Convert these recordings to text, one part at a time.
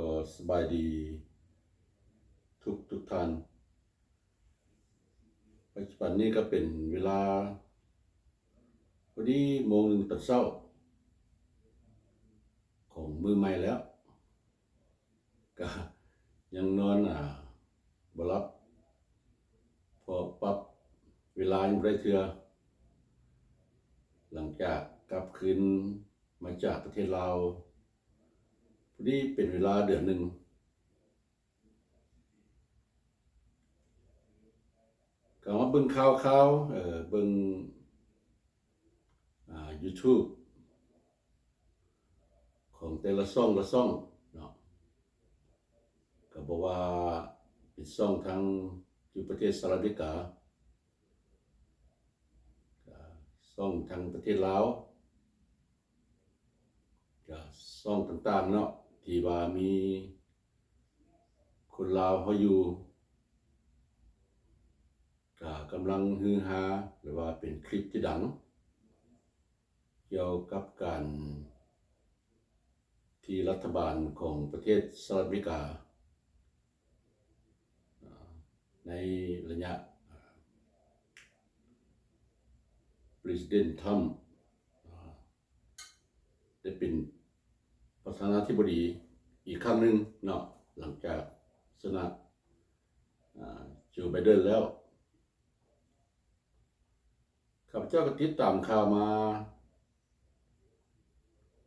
ก็สบายดีทุกท่านปัจจุบันนี้ก็เป็นเวลาพอดีโมงหนึ่งตอนเช้าของมือใหม่แล้วก็ยังนอนบ่หลับพอปรับเวลายังบ่ได้เทื่อหลังจากกลับคืนมาจากประเทศลาวพอดีเป็นเวลาเดือนหนึ่งก็มาเบิ่งข่าวเบิ่งYouTube ของแต่ละช่องเนาะก็บอกว่าเป็นช่องทางอยู่ประเทศสหรัฐอเมริกาช่องทางประเทศลาวก็ช่องต่างๆเนาะที่ว่ามีคนลาวเขาอยู่ก็กำลังฮือฮาหรือว่าเป็นคลิปที่ดังเกี่ยวกับการที่รัฐบาลของประเทศสหรัฐอเมริกาในระยะ President Trump ได้เป็นประธานาธิบดีอีกครั้งหนึ่งเนาะหลังจากชนะโจไบเดนแล้วข้าพเจ้าก็ติดตามข่าวมา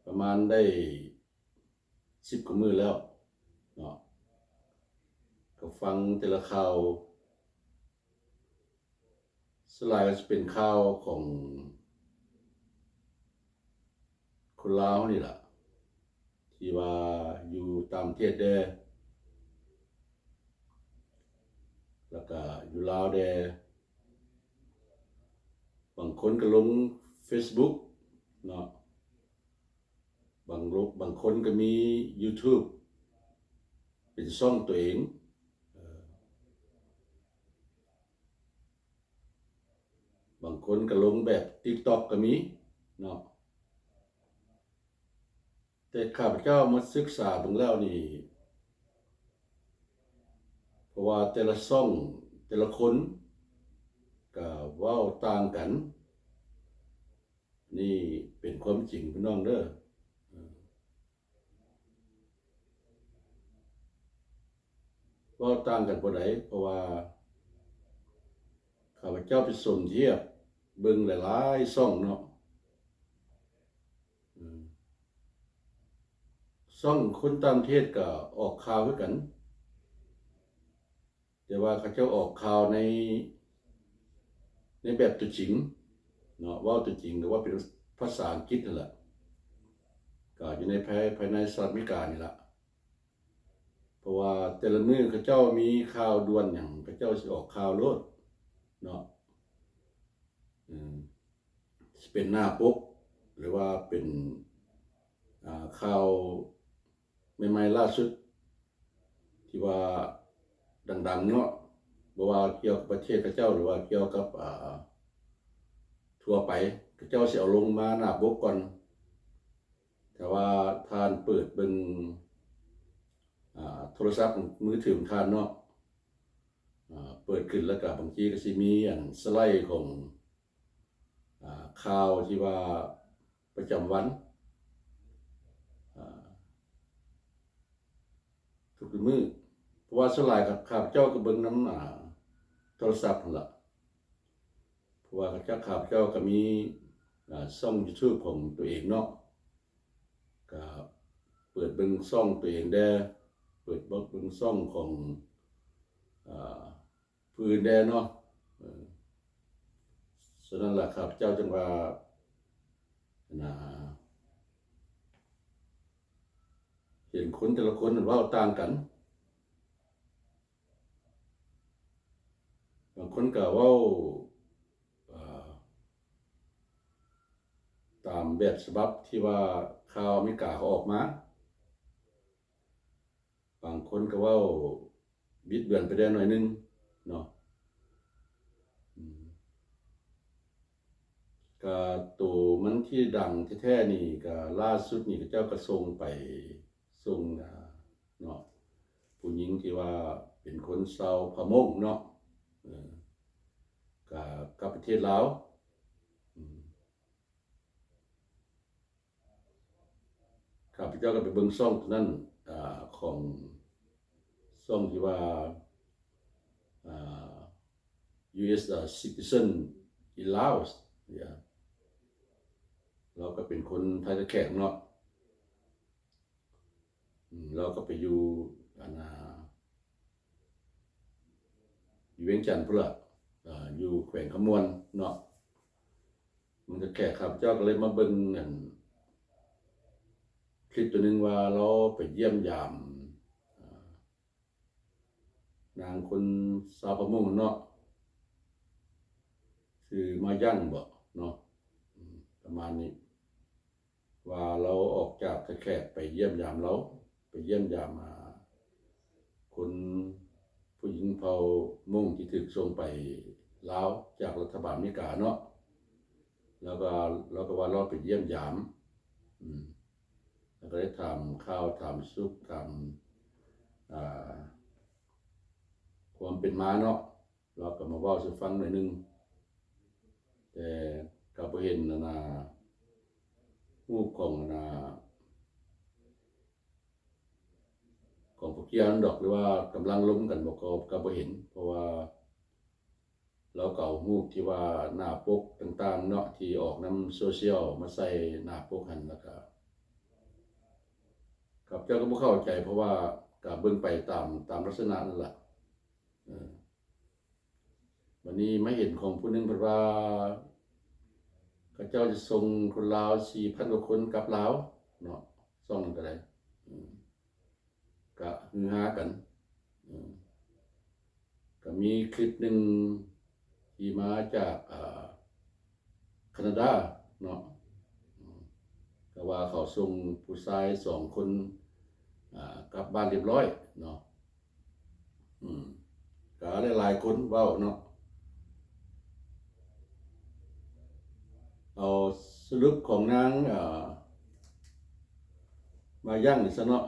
ประมาณได้10 กว่ามื้อแล้วเนาะก็ฟังแต่ละข่าวสลายก็จะเป็นข่าวของคนลาวนี่แหละที่ว่าอยู่ตามประเทศแดแล้วก็อยู่ลาวแดบางคนก็ลง Facebook เนาะบางคนก็มี YouTube เป็นช่องตัวเองบางคนก็ลงแบบ TikTok ก็มีเนาะแต่ข้าพเจ้ามาศึกษาเบิ่งแล้วนี่เพราะว่าแต่ละช่องแต่ละคนก็เว้าต่างกันนี่เป็นความจริงพี่น้องเด้อเว้าต่างกันบ่ได้เพราะว่าข้าพเจ้าไปสมเทียบเบิ่งหลายๆช่องเนาะช่องคนต่างประเทศก็ออกข่าวคือกันแต่ว่าเขาเจ้าออกข่าวในแบบตัวจริงเนาะเว้าตัวจริงหรือว่าเป็นภาษาอังกฤษนั่นแหละก็อยู่ในภายในสหรัฐอเมริกานี่ล่ะเพราะว่าแต่ละมื้อเขาเจ้ามีข่าวด่วนหยังเขาเจ้าสิออกข่าวโลดเนาะสิเป็นหน้าปกหรือว่าเป็นข่าวใหม่ๆล่าสุดที่ว่าดังๆเนาะบ่ว่าเกี่ยวกับประเทศเขาเจ้าหรือว่าเกี่ยวกับทั่วไปเขาเจ้าสิเอาลงมาหน้าปกก่อนแต่ว่าท่านเปิดเบิ่งโทรศัพท์มือถือของท่านเนาะเปิดขึ้นแล้วก็บางทีก็สิมีสไลด์ของข่าวที่ว่าประจำวันทุกมื้อเพราะว่าส่วนหลายข้าพเจ้าก็เบิ่งนำโทรศัพท์นั่นล่ะเพราะว่าข้าพเจ้าก็มีช่อง YouTube ของตัวเองเนาะก็เปิดเบิ่งช่องตัวเองได้เปิดเบิ่งช่องของผู้อื่นได้เนาะฉะนั้นล่ะข้าพเจ้าจึงว่าเห็นคนแต่ละคนเว้าต่างกันบางคนก็เว้าตามแบบฉบับที่ว่าข่าวอเมริกาเขาออกมาบางคนก็เว้าบิดเบือนไปได้หน่อยนึงเนาะก็ตัวมันที่ดังแท้ๆนี่ก็ล่าสุดนี่เขาเจ้าก็ส่งไปส่ง ที่ว่าเป็นคนชาวพะมงเนาะกับประเทศลาวข้าพเจ้าก็ไปเบิ่งช่องนั้นของช่องที่ว่าUS citizen in Laos เนี่ยเราก็เป็นคนไทยแขกเนาะเราก็ไปอยู่อยู่เวียงจันทน์พุ่นล่ะอยู่แขวงขมวนเนาะมันก็แขกครับเจ้าก็เลยมาเบิ่งคลิปตัวนึงว่าเราไปเยี่ยมยามนางคนชาวประมงเนาะคือมายั่งบ่เนาะประมาณนี้ว่าเราออกจากแขกไปเยี่ยมยามเราไปเยี่ยมยามคนผู้หญิงเผ่ามงที่ถูกส่งไปลาวจากรัฐบาลอเมริกาเนาะแล้วก็ว่าเราไปเยี่ยมยามแล้วก็ได้ทำข้าวทำซุปทำความเป็นมาเนาะเราก็มาเว้าสู่ฟังหน่อยนึงแต่ก็บ่เห็นรูปของพวกเกียร์ดอกหรือว่ากำลังล้มกันก็บ่เห็นเพราะว่าเราเก่ารูปที่ว่าหน้าปกต่างๆเนาะที่ออกนำโซเชียลมาใส่หน้าปกหั่นแล้วก็ครับเจ้าก็บ่เข้าใจเพราะว่าก็เบิ่งไปตามลักษณะนั่นล่ะวันนี้ไม่เห็นของผู้นึงเพิ่นว่าเขาเจ้าจะส่งคนลาว 4,000 กว่าคนกลับลาวเนาะซ่องนั้นก็ได้ก็ฮือฮากันก็มีคลิปนึงที่มาจากแคนาดาเนาะก็ว่าเขาส่งผู้ชาย2คนกลับบ้านเรียบร้อยเนาะก็หลายๆคนเว้าเนาะเอาสรุปของนางมายั่งนี่ซะเนาะ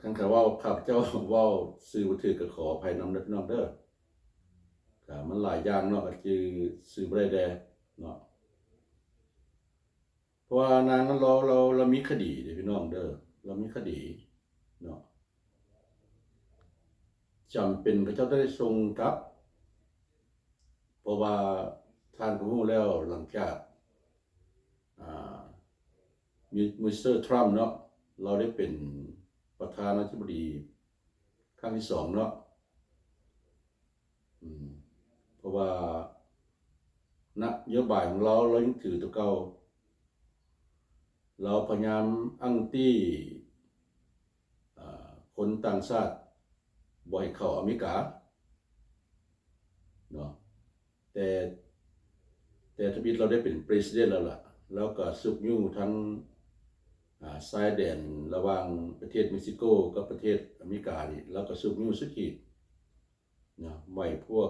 คันเขาเว้าข้าพเจ้าเว้าสื่อบ่ถูกก็ขออภัยนำเด้อพี่น้องเด้อก็มันหลายอย่างเนาะก็คือสื่อบ่ได้แดเนาะเพราะว่านางนั้นเรามีคดีเด้อพี่น้องเด้อเรามีคดีเนาะจำเป็นเขาเจ้าได้ส่งกลับเพราะว่าท่านก็รู้แล้วหลังจากมิสเตอร์ทรัมป์เนาะเราได้เป็นประธานาธิบดีครั้งที่2เนาะเพราะว่านโยบายของเรายังถือตัวเก่าเราพยายามอั้งตี้คนต่างชาติบ่ให้เข้าอเมริกาเนาะแต่ทบิดเราได้เป็น President แล้วล่ะแล้วก็ซุกยู่ทั้งชายแดนระหว่างประเทศเม็กซิโกกับประเทศอเมริกานี่แล้วก็ซุกยู่สุดขีดนะไม่พวก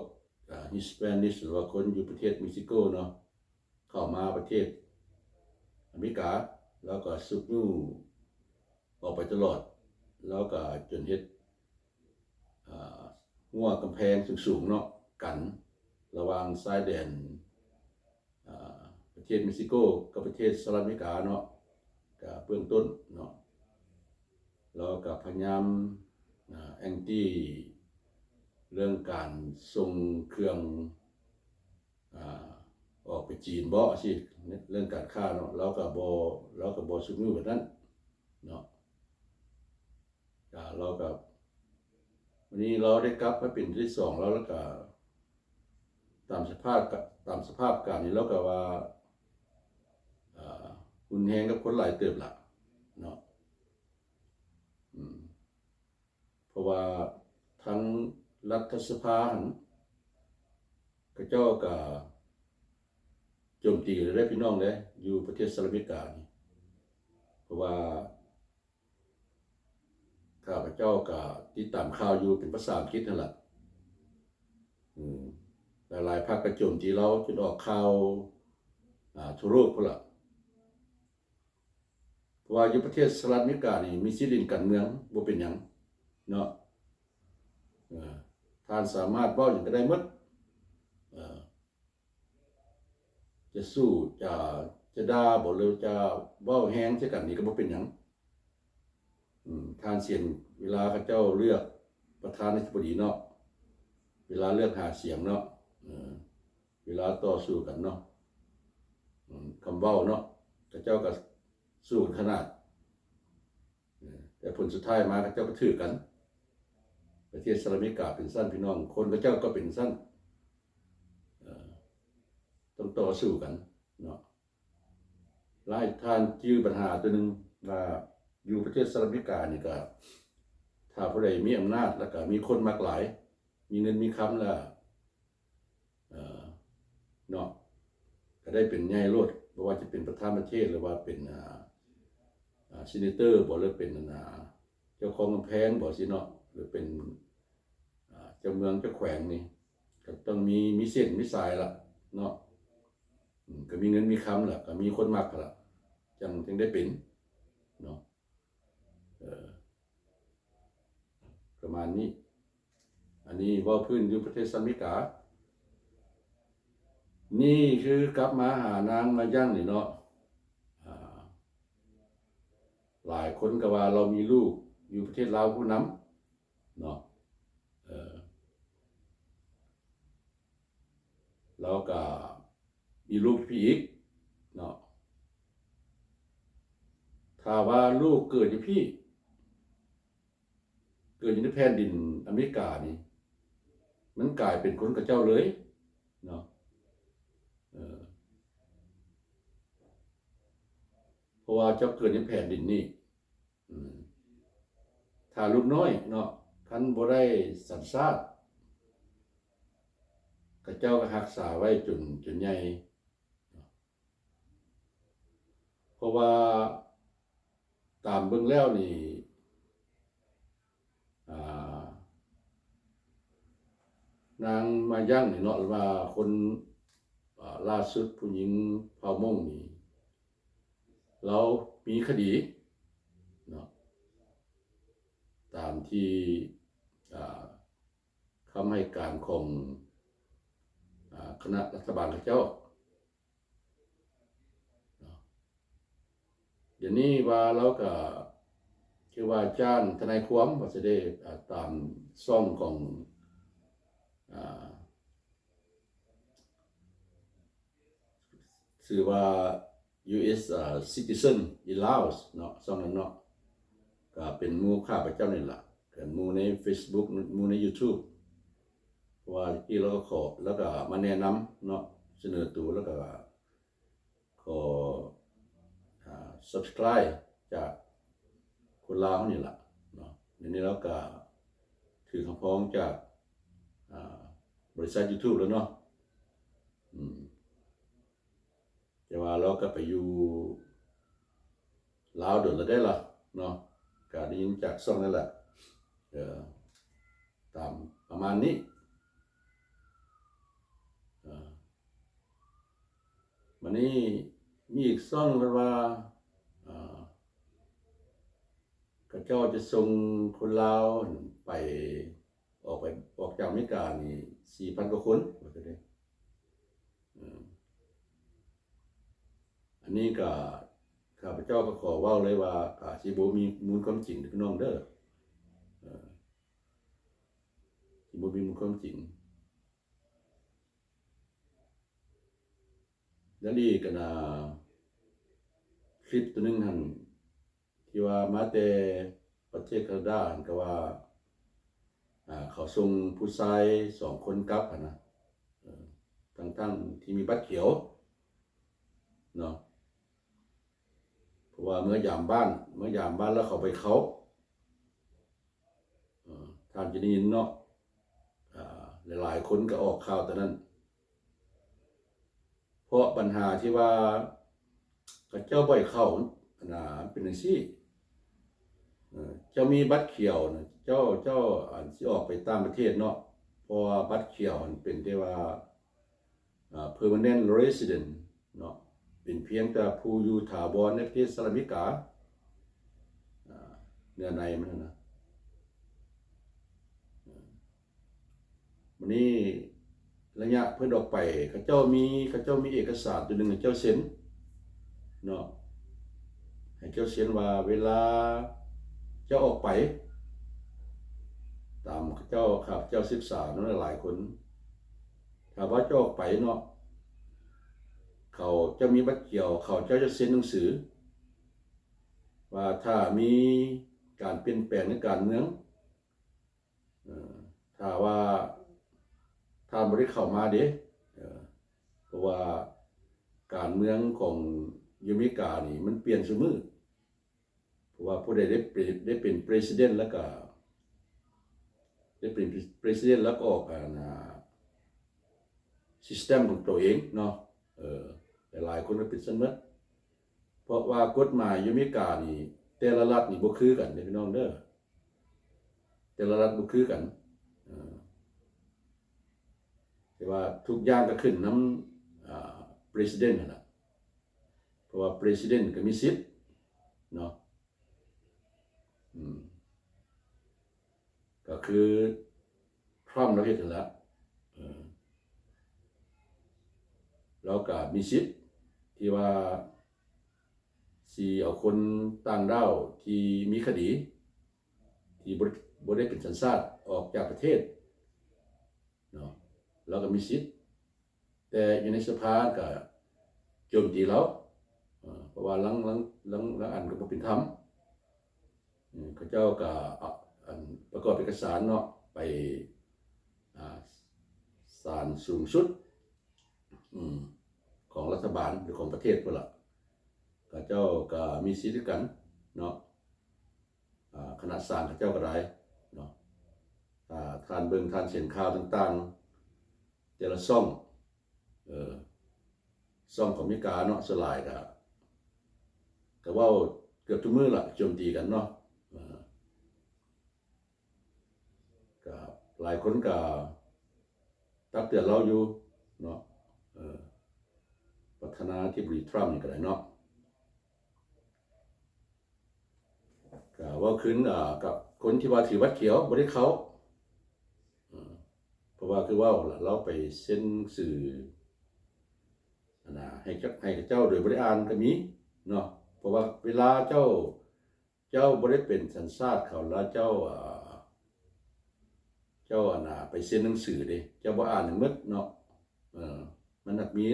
ฮิสแปนิชหรือว่าคนอยู่ประเทศเม็กซิโกเนาะเข้ามาประเทศอเมริกาแล้วก็ซุกยู่ออกไปตลอดแล้วก็จนเฮ็ดหัวกำแพงสูงๆเนาะกันระหว่างชายแดนประเทศเม็กซิโกกับประเทศสหรัฐอเมริกาเนาะก็เบื้องต้นเนาะแล้วก็พยายามแอนตี้เรื่องการส่งเครื่องออกไปจีนบ่สิเรื่องการค้าเนาะเราก็บ่ซุมือแบบนั้นเนาะเราก็วันนี้เราได้กลับมาเป็นที่2แล้วก็ตามสภาพการนี้แล้วก็ว่าหุ่นแฮงกับคนหลายเติบล่ะเนาะเพราะว่าทั้งรัฐสภาเขาเจ้าก็โจมตีได้พี่น้องเด้อยู่ประเทศสหรัฐอเมริกานี่เพราะว่าข้าพเจ้าก็ติดตามข่าวอยู่เป็นภาษาอังกฤษนั่นแหละหลายๆพรรคก็โจมตีเราจนออกข่าวทั่วโลกพุ่นล่ะเพ ราะว่าอยู่ประเทศสหรัฐอเมริกานี่มีสิทธิ์เล่นการเมืองบ่เป็นหยังเนาะท่านสามารถเว้าหยังก็ได้หมดจะสู้จะด่าบ่หรือจะเว้าแฮงใส่กันนี่ก็บ่เป็นหยังท่านเสียนเวลาเขาเจ้าเลือกประธานาธิบดีเนาะเวลาเลือกหาเสียงเนาะเวลาต่อสู้กันเนาะคำเว้าเนาะเขาเจ้าก็สู้กันขนาดแต่ผลสุดท้ายมาเขาเจ้าก็ถือกันประเทศสหรัฐอเมริกาเป็นสั้นพี่น้องคนเขาเจ้าก็เป็นสั้นต้องต่อสู้กันเนาะหลายท่านจื้อปัญหาตัวนึงว่าอยู่ประเทศสหรัฐอเมริกานี่ก็ถ้าผู้ใดมีอำนาจแล้วก็มีคนมากหลายมีเงินมีคำแล้วเนาะก็ได้เป็นใหญ่โลดบ่ว่าจะเป็นประธานประเทศหรือว่าเป็นซีเนเตอร์บ่หรือเป็นเจ้าของกำแพงบ่สิเนาะหรือเป็นเจ้าเมืองเจ้าแขวงนี่ก็ต้องมีเส้นมีสายละเนาะก็มีเงินมีคำละก็มีคนมากละจังได้เป็นเนาะประมาณนี้อันนี้ว่าพื้นอยู่ประเทศสหรัฐอเมริกานี่คือกลับมาหานางมายั่งนี่เนาะหลายคนก็ว่าเรามีลูกอยู่ประเทศลาวผู้นำเนาะแล้วก็มีลูกพี่อีกเนาะถ้าว่าลูกเกิดอยู่พี่เกิดอยู่ในแผ่นดินอเมริกานี่มันกลายเป็นคนกับเจ้าเลยเนาะเพราะว่าเจ้าเกิดในแผ่นดินนี่ถ้าลูกน้อยเนาะคันบ่ได้สัญชาติกับเจ้าก็รักษาไว้จนใหญ่เพราะว่าตามเบิ่งแล้วนี่นางมายั่งนี่เนาะหรือว่าคนล่าสุดผู้หญิงเผ่ามงนี่เรามีคดีเนาะตามที่คำให้การของคณะรัฐบาลเจ้าเดี๋ยวนี้ว่าเราก็คือว่าจ้างทนายความว่าจะได้ตามซ่องของชื่อว่า US Citizen in Laos เนาะซ่องนั้นเนาะก็เป็นหมู่ข้าพเจ้านี่ล่ะกันหมู่ใน Facebook หมู่ใน YouTube เพราะว่าที่เราก็ขอแล้วก็มาแนะนำเนาะเสนอตัวแล้วก็ขอsubscribe จากคนลาวนี่ล่ะเนาะในนี้เราก็ถือคำพ้องจากบริษัท YouTube แล้วเนาะแต่ว่าเราก็ไปอยู่ลาวโดนแล้วได้ล่ะเนาะก็ได้ยินจากซ่องนั่นแหละตามประมาณนี้วันนี้มีอีกซ่องว่าก็เจ้าจะส่งคนลาวไปออกจากอเมริกานี่ 4,000 กว่าคนว่าจะได้อันนี้ก็ข้าพเจ้าก็ขอเว้าเลยว่าสิบ่มีมูลความจริงพี่น้องเด้อสิบ่มีมูลความจริงแล้วนี่ก็คลิปตัวนึงหั่นที่ว่ามาแต่ประเทศแคนาดาก็ว่าเขาส่งผู้ชาย2 คนกลับนะทั้งที่มีบัตรเขียวเนาะเพราะว่าเมื่อยามบ้านแล้วเขาไปเขาท่านจะได้ยินเนาะหลายๆคนก็ออกข่าวแต่นั้นเพราะปัญหาที่ว่าเจ้าบ่อยเข้าเป็นจังซี่เจ้ามีบัตรเขียวนะเจ้าสิออกไปต่างประเทศเนาะเพราะว่าบัตรเขียวมันเป็นที่ว่าpermanent resident เนาะเป็นเพียงแต่ผู้อยู่ถาวรในประเทศสหรัฐอเมริกา นื้อในมันนะวันนี้ระยะเพิ่นออกไปเขาเจ้ามีเอกสารตัวหนึงให้เจ้าเซ็นเนาะให้เจ้าเซ็นว่าเวลาเจ้าออกไปตามเจ้าครับเจ้าศึกษาเนาะหลายคนถ้าว่าเจ้าออกไปเนาะเขาจะมีบัตรเกี่ยวเขาเจ้าจะเซ็นหนังสือว่าถ้ามีการเปลี่ยนแปลงในการเมืองถ้าว่าถ้าบ่ได้เข้ามาเด้เพราะว่าการเมืองของอเมริกานี่มันเปลี่ยนเสมอเพราะว่าผู้ใดได้เป็น president แล้วก็ได้เป็น president แล้วก็ออกsystem ของตัวเองเนาะหลายคนก็เป็นซั่นหมดเพราะว่ากฎหมายอเมริกานี่แต่ละรัฐนี่บ่คือกันเด้อพี่น้องเด้อแต่ละรัฐบ่คือกันแต่ว่าทุกอย่างก็ขึ้นนำpresident นั่นล่ะเพราะว่า president ก็มีสิทธิ์เนาะก็คือทรัมป์เราเฮ็ดนั่นล่ะเราก็มีสิทธิ์ที่ว่าสิเอาคนต่างด้าวที่มีคดีที่บ่ได้เป็นสัญชาติออกจากประเทศเนาะเราก็มีสิทธิ์แต่อยู่ในสภาก็โจมตีเราเพราะว่าหลังอันก็บ่เป็นธรรมเขาเจ้าก็ประกอบเอกสารเนาะไปศาลสูงสุดของรัฐบาลหรือของประเทศพุ่นล่ะเขาเจ้าก็มีสิทธิ์กันเนาะคณะศาลเขาเจ้าก็ได้เนาะท่านเบิ่งท่านเห็นข่าวต่างๆแต่ละช่องของอเมริกาเนาะสลายก็เว้าเกือบทุกมื้อล่ะโจมตีกันเนาะก็หลายคนก็ตักเตือนเราอยู่เนาะประธานาธิบดีทรัมป์นี่ก็ได้เนาะก็ว่าขึ้นกับคนที่ว่าถือบัตรเขียวบ่ได้เขาเพราะว่าคือว่าเราไปเซ็นสื่อให้เจ้าโดยบ่ได้อ่านก็มีเนาะเพราะว่าเวลาเจ้าบ่ได้เป็นสัญชาติเขาแล้วเจ้าไปเซ็นหนังสือเด้เจ้าบ่อ่านให้หมดเนาะมันนักมี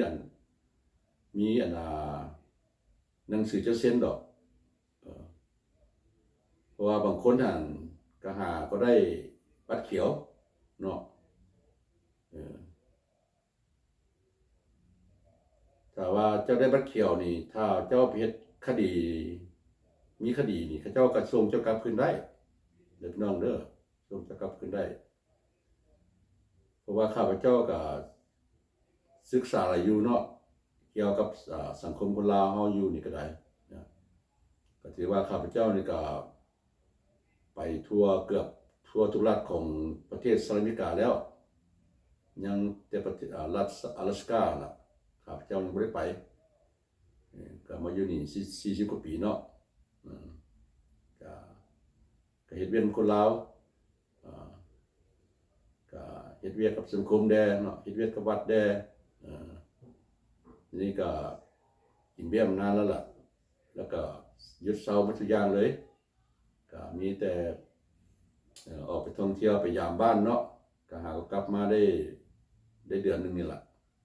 หนังสือเจ้าเซ็นดอกเพราะว่าบางคนก็ก็ได้บัตรเขียวเนาะถ้าว่าเจ้าได้บัตรเขียวนี่ถ้าเจ้าไปเฮ็ดคดีมีคดีนี่เขาเจ้าก็ส่งเจ้ากลับคืนได้เด้อพี่น้องเด้อส่งเจ้ากลับคืนได้เพราะว่าข้าพเจ้าก็ศึกษาอะไรอยู่เนาะเกี่ยวกับสังคมคนลาวเฮาอยู่นี่ก็ได้นะก็ถือว่าข้าพเจ้านี่ก็ไปเกือบทั่วทุกรัฐของประเทศสหรัฐอเมริกาแล้วยังแต่ประเทศรัฐ阿拉斯ก้าล่ะข้าพเจ้ายังบ่ได้ไปก็มาอยู่นี่40กว่าปีเนาะก็เฮ็ดเวียนคนลาวก็เฮ็ดเวียกกับสังคมแดเนาะเฮ็ดเวียกกับวัดแดนี่ก็กินเบี้ยมนานแล้วล่ะแล้วก็หยุดเซาหมดทุกอย่างเลยก็มีแต่ออกไปท่องเที่ยวไปยามบ้านเนาะก็กลับมาได้เดือนนึงนี่ล่ะ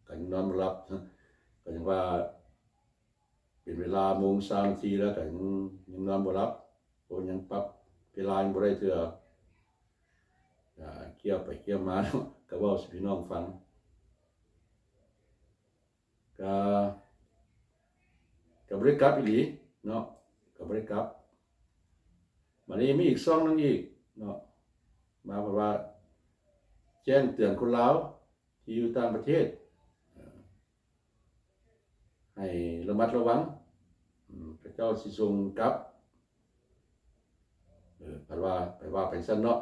ก็ยังนอนบ่หลับก็ยังว่าเป็นเวลาโมง3นาทีแล้วก็ยังนอนบ่หลับโอ้ยังปรับเวลายังบ่ได้เทื่อเกี่ยวไปเกี่ยวมาเนาะก็เว้าสิพี่น้องฟังก็บ่ได้กลับอีหลีเนาะก็บ่ได้กลับบัดนี้มีอีกซ่องนึงอีกเนาะมาเพราะว่าแจ้งเตือนคนลาวที่อยู่ต่างประเทศให้ระมัดระวังพระเจ้าสิส่งกลับไปว่าไปซั่นเนาะ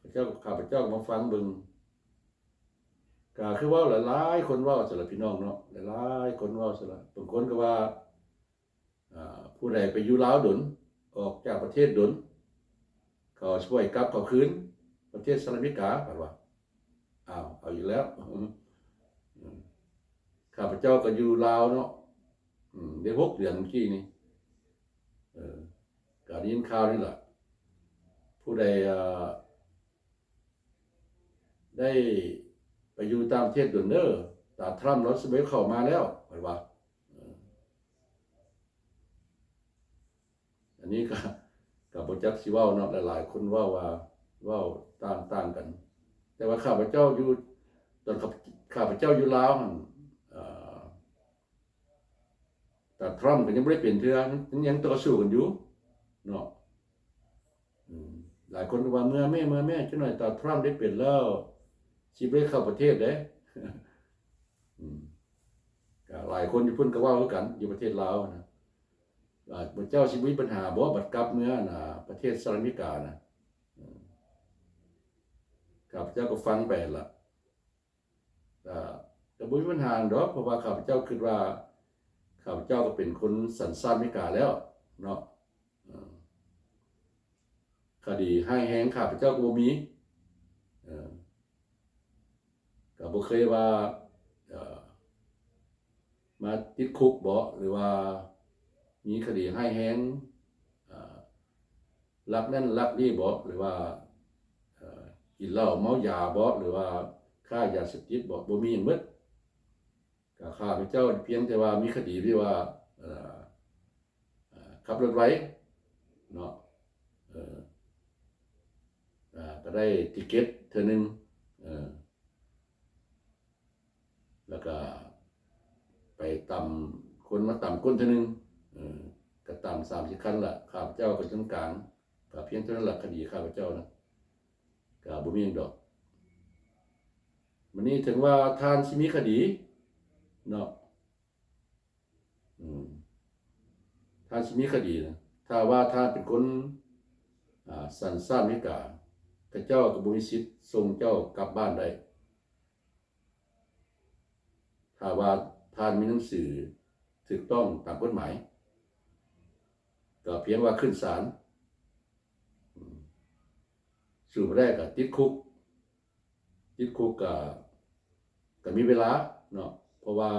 พระเจ้าข้าพเจ้ามาฟังเบิ่งก็คือว่าหลายๆคนเว้าสำหรับพี่น้องเนาะหลายๆคนเว้าสำหรับบางคนก็ว่าผู้ใดไปอยู่ลาวดนอ ออกจากประเทศดนเขาช่วยกลับเขาคืนประเทศสหรัฐอเมริกากันว่าเอาอยู่แล้วข้าพเจ้าก็อยู่ลาวเนาะได้6 เดือนเมื่อกี้นี่ก็ได้ยินข่าวนี่แหละผู้ใดได้ไปอยู่ตามประเทศดนเด้อตาทรัมป์รถสเบลเข้ามาแล้วไปว่าอันนี้กับบ่จักสิเว้าเนาะหลายๆคนเว้าต่างกันแต่ว่าข้าพเจ้าอยู่ตอนข้าพเจ้าอยู่ลาวนั่นแต่ทรัมป์ก็ยังบ่ได้เป็นเทื่อยังต่อสู้กันอยู่เนาะหลายคนก็ว่าเมื่อแม่จังหน่อยตาทรัมป์ได้เป็นแล้วสิบ่ได้เข้าประเทศเด้ก็หลายคนอยู่พุ่นก็เว้าคือกันอยู่ประเทศลาวนะพระเจ้าสิมีปัญหาบ่บัดกลับเมื่อน่ะประเทศสหรัฐอเมริกานะข้าพเจ้าก็ฟังไปล่ะแต่บ่มีปัญหาดอกเพราะว่าข้าพเจ้าคิดว่าข้าพเจ้าก็เป็นคนสัญชาติอเมริกาแล้วเนาะคดีให้แฮงข้าพเจ้าก็บ่มีก็บ่เคยว่ามาติดคุกบ่หรือว่ามีคดีให้แฮงลักนั่นลักนี่บ่หรือว่ากินเหล้าเมายาบ่หรือว่าค้ายาเสพติดบ่มีหยังหมดก็ข้าพเจ้าเพียงแต่ว่ามีคดีที่ว่าขับรถไว้เนาะก็ได้ติเกตเทื่อนึงแล้วก็ไปตำคนมาตำก้นเทื่อนึงก็ตำ30 คันล่ะข้าพเจ้าก็จังกลางก็เพียงเท่านั้นล่ะคดีข้าพเจ้านะก็บ่มีหยังดอกวันนี้ถึงว่าท่านสิมีคดีเนาะท่านสิมีคดีนะถ้าว่าท่านเป็นคนสัญชาติอเมริกาพระเจ้าก็บ่มีสิทธิ์ส่งเจ้ากลับบ้านได้ถ้าว่าท่านมีหนังสือถูกต้องตามกฎหมายก็เพียงว่าขึ้นศาลสู่แรกก็ติดคุกก็มีเวลาเนาะเพราะว่า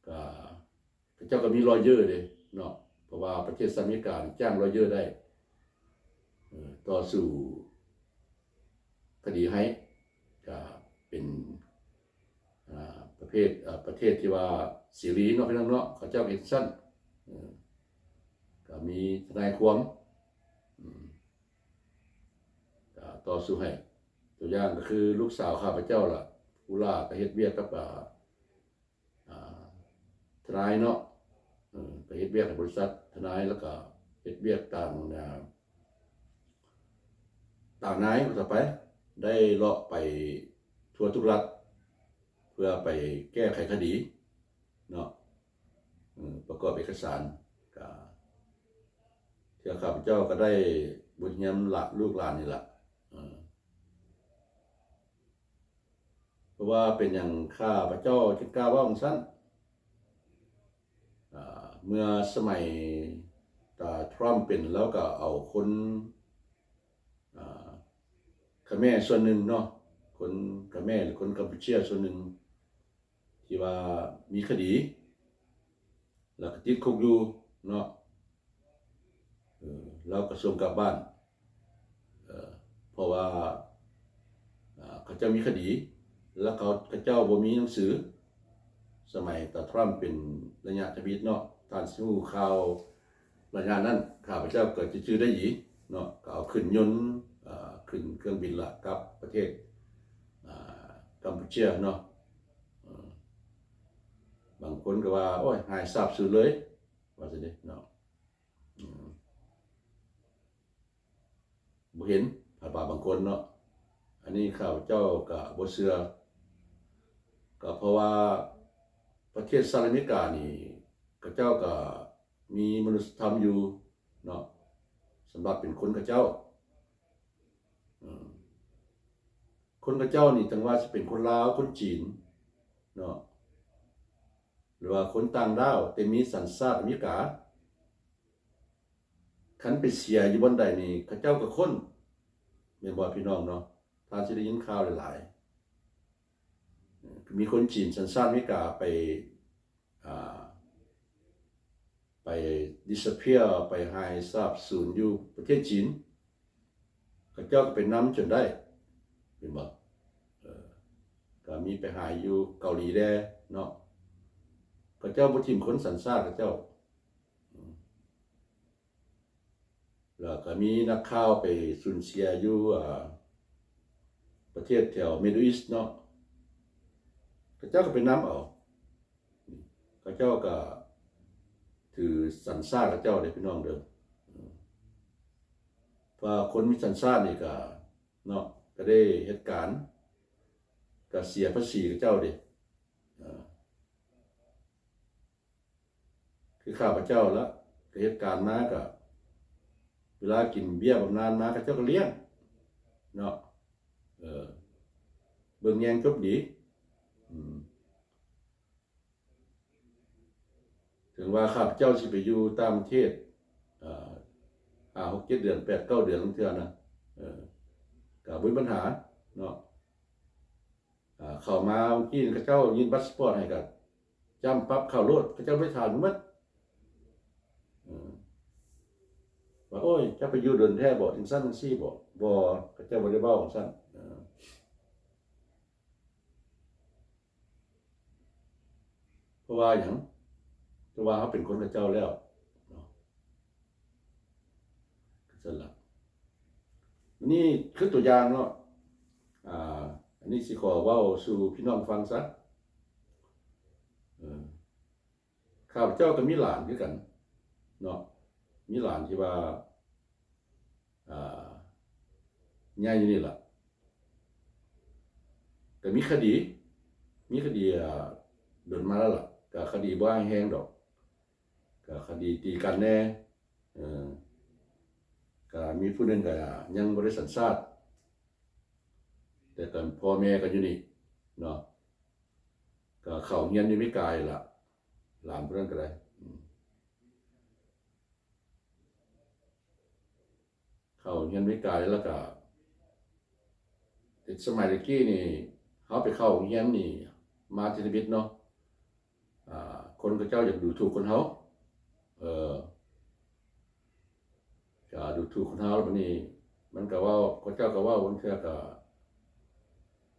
ก็พระเจ้าก็มีลอเยอร์เด้เนาะเพราะว่าประเทศสหรัฐอเมริกาจ้างลอเยอร์ได้ต่อสู่คดีให้ก็เป็นประเทศที่ว่าเสรีเนาะพี่น้องเนาะเขาเจ้าเฮ็ดซั่นก็มีทนายความก็ต่อสู้ให้ตัวอย่างก็คือลูกสาวข้าพเจ้าล่ะผู้ล่าก็เฮ็ดเวียกกับทนายเนาะก็เฮ็ดเวียกกับบริษัททนายแล้วก็เฮ็ดเวียกต่างนายต่อไปได้เลาะไปทั่วทุกรัฐเพื่อไปแก้ไขคดีเนาะประกอบเอกสารก็เที่ยวข้าพเจ้าก็ได้บุญยำลูกหลานนี่ล่ะเพราะว่าเป็นอย่างข้าพเจ้าจึงกล้าว่าซั่นเมื่อสมัยทรัมป์เป็นแล้วก็เอาคนเขมรส่วนหนึ่งเนาะคนเขมรหรือคนกัมพูชาส่วนหนึ่งที่ว่ามีคดีแล้วก็ติดคุกอยู่เนาะแล้วก็ส่งกลับบ้านเพราะว่าเขาเจ้ามีคดีแล้วเขาเจ้าบ่มีหนังสือสมัยทรัมป์เป็นระยะชีวิตเนาะท่านสิรู้ข่าวระยะนั้นข้าพเจ้าเกิดจะชื่อได้หยีเนาะก็เอาขึ้นยนต์ขึ้นเครื่องบินละกลับประเทศกัมพูชาเนาะบางคนก็ว่าโอ้ยหายสาบสูญเลยว่าซั่นเด้เนาะบ่เห็นบางคนเนาะอันนี้ข้าพเจ้าก็บ่เชื่อก็เพราะว่าประเทศสหรัฐอเมริกานี่เขาเจ้าก็มีมนุษยธรรมอยู่เนาะสำหรับเป็นคนเขาเจ้าคนเขาเจ้านี่จังว่าสิเป็นคนลาวคนจีนเนาะหรือว่าคนต่างดาวแต่มีสัญชาติอเมริกา คันไปเสียอยู่บนใดนี่เขาเจ้าก็คนแม่นบ่พี่น้องเนาะท่านสิได้ยินข่าวหลายๆมีคนจีนสัญชาติอเมริกาไปอ่าไป disappear ไปหายสาบสูญอยู่ประเทศจีนเขาเจ้าก็ไปนำจนได้เห็นบ่ก็มีไปหายอยู่เกาหลีแดเนาะเขาเจ้าบ่ทิ่มคนสัญชาติเขาเจ้าแล้วก็มีนักข่าวไปสูญเสียอยู่ประเทศแถว Middle East เนาะเขาเจ้าก็ไปนำเอาเขาเจ้าก็ถือสัญชาติเขาเจ้าได้พี่น้องเด้อเพราะคนมีสัญชาตินี่ก็เนาะก็ได้เหตุการณ์ก็เสียภาษีเขาเจ้าดิคือข้าพเจ้าแล้วก็เหตุการณ์มาก็เวลากินเบี้ยบำนาญมาเขาเจ้าก็เลี้ยงเนาะเบิ่งแยงจบดีถึงว่าข้าพเจ้าสิไปอยู่ต่างประเทศ6-7 เดือน 8-9 เดือนเทื่อนะก็บ่มีปัญหาเนาะเข้ามาเมื่อกี้เขาเจ้ายินบัสสปอร์ตให้ก็จำปั๊บเข้ารถเขาเจ้าไปถามหมดว่าโอ้ยจะไปอยู่โดนแท้บ่จังซั่นจังซี่บ่เขาเจ้าบ่ได้เว้าจังซั่นเพราะว่าหยังเพราะว่าเขาเป็นคนกับเจ้าแล้วเนาะก็ซั่นล่ะนี่คือตัวอย่างเนาะอันนี้สิขอเว้าสู่พี่น้องฟังซะข้าพเจ้าก็มีหลานคือกันเนาะมีหลานที่ว่าใหญ่อยู่นี่ล่ะก็มีคดีโดนมาแล้วล่ะก็คดีบ่แห้งดอกก็คดีตีกันแน่ก็มีผู้หนึงก็ยังบ่ได้สัญชาติแต่ก็พ่อแม่ก็อยู่นี่เนาะก็เข้าเรียนอยู่ไม่ไกลล่ะหลานผู้นั้นก็ได้เข้าเรียนไม่ไกลแล้วก็สมัยตะกี้นี่เฮาไปเข้าเรียนนี่มาทีละบิดเนาะคนเขาเจ้าอยากดูถูกคนเฮาก็ดูถูกคนเฮาแล้วบัดนี้มันก็ว่าเขาเจ้าก็ว่าบางเทื่อก็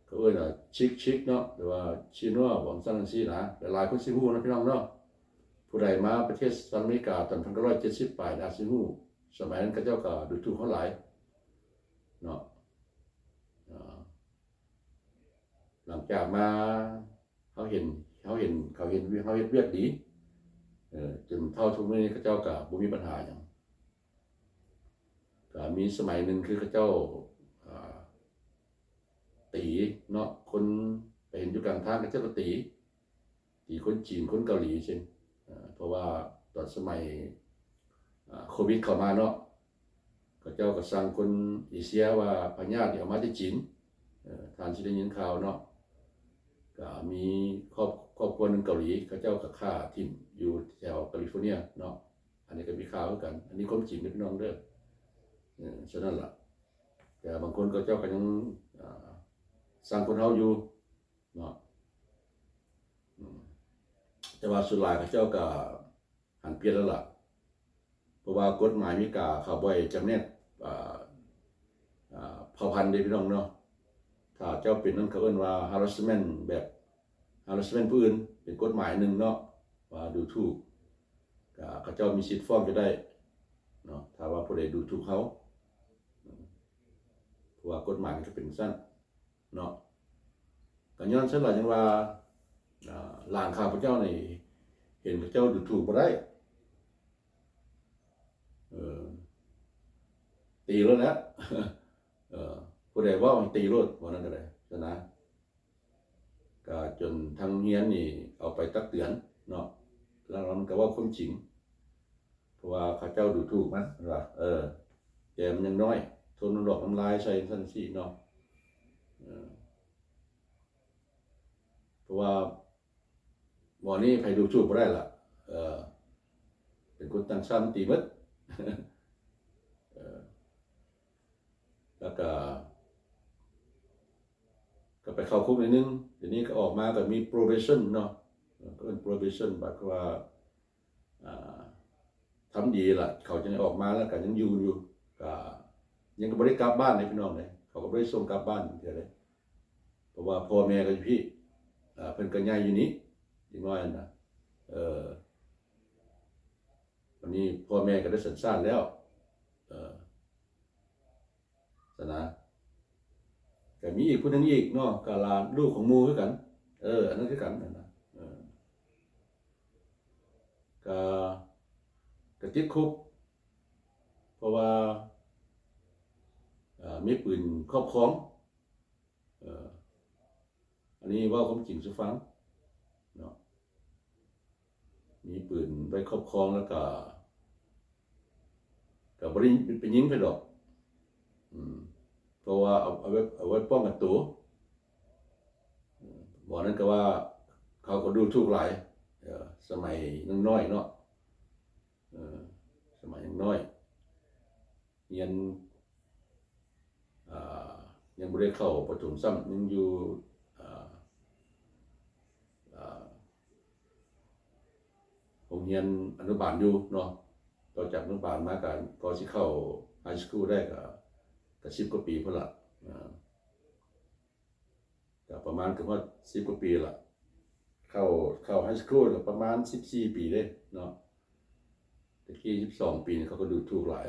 เอิ้นว่าชิกเนาะหรือว่าชิโน่บ่ซั่นจังซี่นะหลายๆคนสิฮู้นะพี่น้องเนาะผู้ใดมาประเทศสหรัฐอเมริกาตอน1970ปลายอาจสิฮู้สมัยนั้นเขาเจ้าก็ดูถูกเขาหลายเนาะหลังจากมาเขาเห็นเฮ็ดเวียกดีจนเท่าทุกมื้อนี้เขาเจ้าก็บ่มีปัญหาหยังก็มีสมัยหนึ่งคือเขาเจ้าตีเนาะคนไปเห็นอยู่กลางทางเขาเจ้าก็ตีคนจีนคนเกาหลีเช่นเพราะว่าตอนสมัยโควิดเข้ามาเนาะเขาเจ้าก็สั่งคนเอเชียว่าพญาติเอามาจากจีนท่านสิได้ยินข่าวเนาะก็มีครอบครัวนึงเกาหลีเขาเจ้าก็ฆ่าทิ่มอยู่แถวแคลิฟอร์เนียเนาะอันนี้ก็มีข่าวเหมือนกันอันนี้ความจริงนะพี่น้องเด้อฉะนั้นล่ะแต่บางคนก็เจ้าก็ยังสร้างคนเฮาอยู่เนาะแต่ว่าสุดท้ายเขาเจ้าก็หันเปลี่ยนแล้วล่ะเพราะว่ากฎหมายอเมริกาเขาบ่ให้จำแนกเผ่าพันธุ์เด้พี่น้องเนาะถ้าเจ้าเป็นนั่นเขาเอิ้นว่า harassment แบบ harassment ผู้อื่นเป็นกฎหมายหนึ่งเนาะว่าดูถูกเขาเจ้ามีสิทธิ์ฟ้องอยู่ได้เนาะถ้าว่าผู้ใดดูถูกเขาเพราะว่ากฎหมายมันก็เป็นซั่นเนาะก็ย้อนซั่นล่ะจังว่าหลานข้าพเจ้านี่เห็นพระเจ้าดูถูกบ่ได้ตีรถแล้วผู้ใดว่าให้ตีรถว่านั้นก็ได้ฉะนั้นก็จนทางเฮียนนี่เอาไปตักเตือนเนาะแล้วมันก็ว่าความจริงเพราะว่าข้าเจ้าดูถูกมันว่าแต่มันยังน้อยทนดอกน้ำลายใส่ซั่นซี่เนาะเพราะว่าหมอนี่ไผดูถูกบ่ได้ล่ะเป็นคนต่างชาติตีหมด แล้วก็ไปเข้าคุกนิดนึงเดี๋ยวนี้ก็ออกมาก็มี probation เนาะก็เป็น probation หมายความว่าทำดีล่ะเขาจะออกมาแล้วก็ยังอยู่ก็ยังก็บ่ได้กลับบ้านเลยพี่น้องเลยเขาก็บ่ได้ส่งกลับบ้านเท่าใดเพราะว่าพ่อแม่ก็อยู่พี่เพิ่นก็ย้ายอยู่นี้อย่างน้อยนะวันนี้พ่อแม่ก็ได้สัญชาติแล้วสนะก็มีอีกผู้หนึงอีกเนาะก็หลานลูกของหมู่คือกันอันนั้นคือกันนั่นนะก็ติดคุกเพราะว่ามีปืนครอบครองอันนี้ว่าความจริงสุฟังเนาะมีปืนไว้ครอบครองแล้วก็บ่ได้ไปยิงไปดอกเพราะว่าเอาไว้ป้องกันตัวบอกนั้นก็ว่าเขาก็ดูถูกหลายสมัยยังน้อยเนาะสมัยยังน้อยยังบ่ได้เข้าประถมซ้ำยังอยู่โรงเรียนอนุบาลอยู่เนาะต่อจากอนุบาลมาก็สิเข้าไฮสคูลได้ก็10 กว่าปีพุ่นละก็ประมาณถึงว่า10 กว่าปีละเข้าไฮสคูลก็ประมาณ14 ปีเด้เนาะตะกี้12 ปีเขาก็ดูถูกหลาย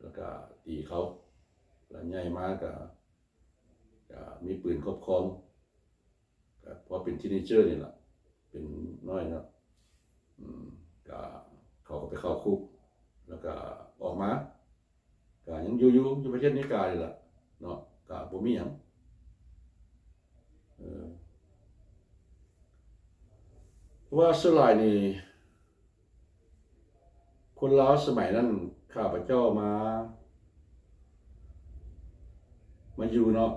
แล้วก็ตีเขาแล้วใหญ่มาก็มีปืนครอบครองก็พอเป็นทีนีเจอร์นี่ล่ะเป็นน้อยเนาะก็เขาก็ไปเข้าคุกแล้วก็ออกมาก็ยังอยู่ประเทศนี้กาเลยล่ะเนาะก็บ่มีหยังเพราะว่าสลายนี่คนลาวสมัยนั้นข้าพเจ้ามาอยู่เนาะ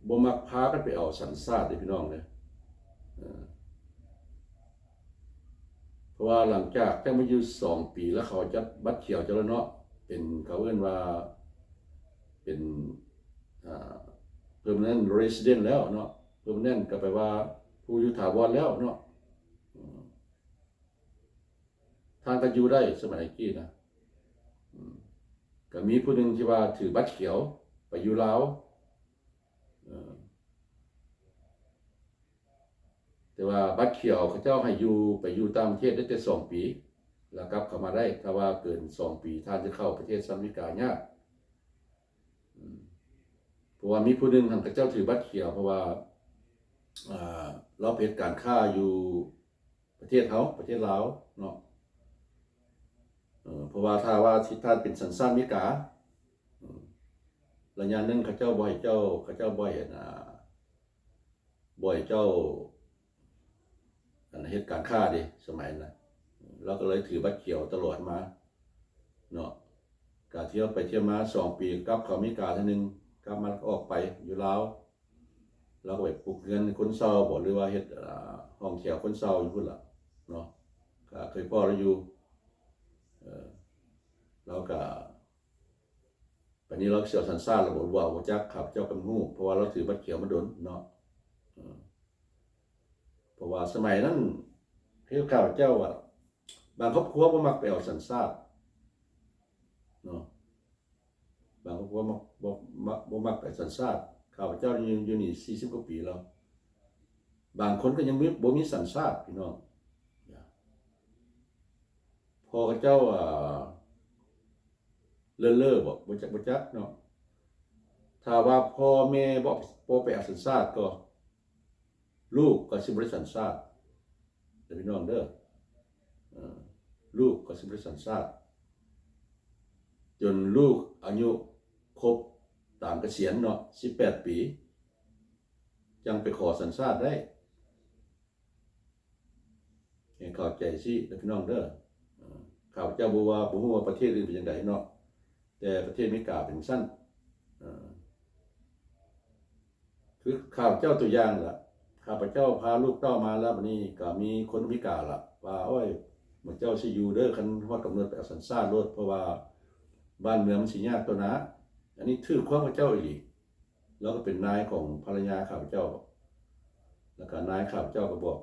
บ่มักพากันไปเอาสัญชาติพี่น้องเลยเพราะว่าหลังจากแต่มาอยู่2 ปีแล้วเขาจัดบัตรเขียวจะแล้วเนาะเป็นเขาเรียกว่าเป็นpermanent resident แล้วเนาะ permanent ก็แปลว่าผู้อยู่ถาวรแล้วเนาะทางก็อยู่ได้สมัยกี้นะก็มีผู้หนึ่งที่ว่าถือบัตรเขียวไปอยู่ลาวแต่ว่าบัตรเขียวเขาเจ้าให้ไปอยู่ต่างประเทศได้แต่2 ปีแล้วกลับเข้ามาได้ถ้าว่าเกิน2 ปีท่านจะเข้าประเทศสหรัฐอเมริกายากเพราะว่ามีผู้หนึ่งทางเจ้าถือบัตรเขียวเพราะว่าเราเป็นการค้าอยู่ประเทศลาวเนาะเพราะว่าถ้าว่าที่ท่านเป็นสัญชาติอเมริการะยะนึงเขาเจ้าบ่อยเจ้าบ่อยเจ้าเหตุการณ์ค้าดิสมัยนั้นเราก็เลยถือบัตรเขียวตลอดมาเนาะกาเที่ยวไปเที่ยวมา2 ปีกลับเข้าอเมริกาทีนึงกลับมาก็ออกไปอยู่ลาวเราก็ไปปลูกเงินคนเซาบ่หรือว่าเฮ็ดห้องแถวคนเซาอยู่พุ่นล่ะเนาะก็เคยพ่อเราอยู่เราก็ปันนี้เราเสียสัญชาติเราบอกว่าจักขับเจ้ากันฮู้เพราะว่าเราถือบัตรเขียวมาโดนเนาะเพราะว่าสมัยนั้นที่ข้าพเจ้าบางครอบครัวบ่มักไปเอาสัญชาติเนาะบางครอบครัวบ่มักไปสัญชาติข้าพเจ้าอยู่นี่40 กว่าปีแล้วบางคนก็ยังบ่มีสัญชาติพี่น้องพอเจ้าเล่อบ่จักเนาะถ้าว่าพ่อแม่บ่ไปเอาสัญชาติก็ลูกก็สิบ่ได้สัญชาติพี่น้องเด้อลูกก็สิบ่ได้สัญชาติจนลูกอายุครบตามเกษียณเนาะ18 ปีจังไปขอสัญชาติได้ให้เข้าใจสิพี่น้องเด้อข้าพเจ้าบ่ฮู้ว่าประเทศอื่นเป็นจังไดเนาะแต่ประเทศอเมริกาเป็นสั้นคือข้าพเจ้าตัวอย่างล่ะข้าพเจ้าพาลูกเต้ามาแล้วบัดนี้ก็มีคนอเมริกาล่ะว่าโอ้ยมื้อเจ้าสิอยู่เด้อคันฮอดกำหนดไปเอาสัญชาติโลดเพราะว่า บ้านเมืองมันสิยากตัวนะอันนี้ถือความพระเจ้าอีหลีแล้วก็เป็นนายของภรรยาข้าพเจ้าแล้วก็นายข้าพเจ้าก็บอก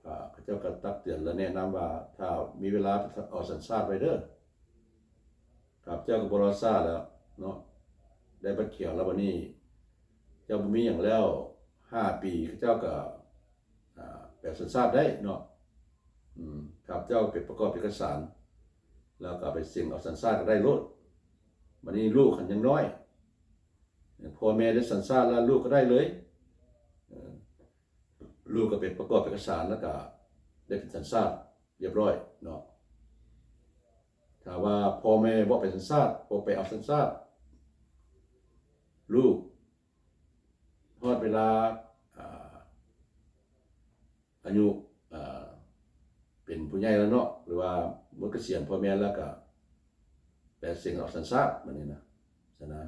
ข้าพเจ้าก็ตักเตือนและแนะนำว่าถ้ามีเวลาเอาสัญชาติไว้เด้อข้าพเจ้าก็บ่รอซ่าแล้วเนาะได้บัตรเขียวแล้ววันนี้เจ้าบ่มีหยังแล้ว5 ปีข้าพเจ้าก็แปลสัญชาติได้เนาะข้าพเจ้าไปประกอบเอกสารแล้วก็ไปเซ็นเอาสัญชาติก็ได้โลดวันนี้ลูกขันยังน้อยพ่อแม่ได้สัญชาติแล้วลูกก็ได้เลยลูกก็เป็นประกอบเอกสารแล้วก็ได้เป็นสัญชาติเรียบร้อยเนาะถ้าว่าพ่อแม่บ่เป็นสัญชาติบ่ไปเอาสัญชาติลูกฮอดเวลาอายุเป็นผู้ใหญ่แล้วเนาะหรือว่าหมดเกษียณพ่อแม่แล้วก็แต่สิ่งเอาสัญชาติมันนี่นะฉะนั้น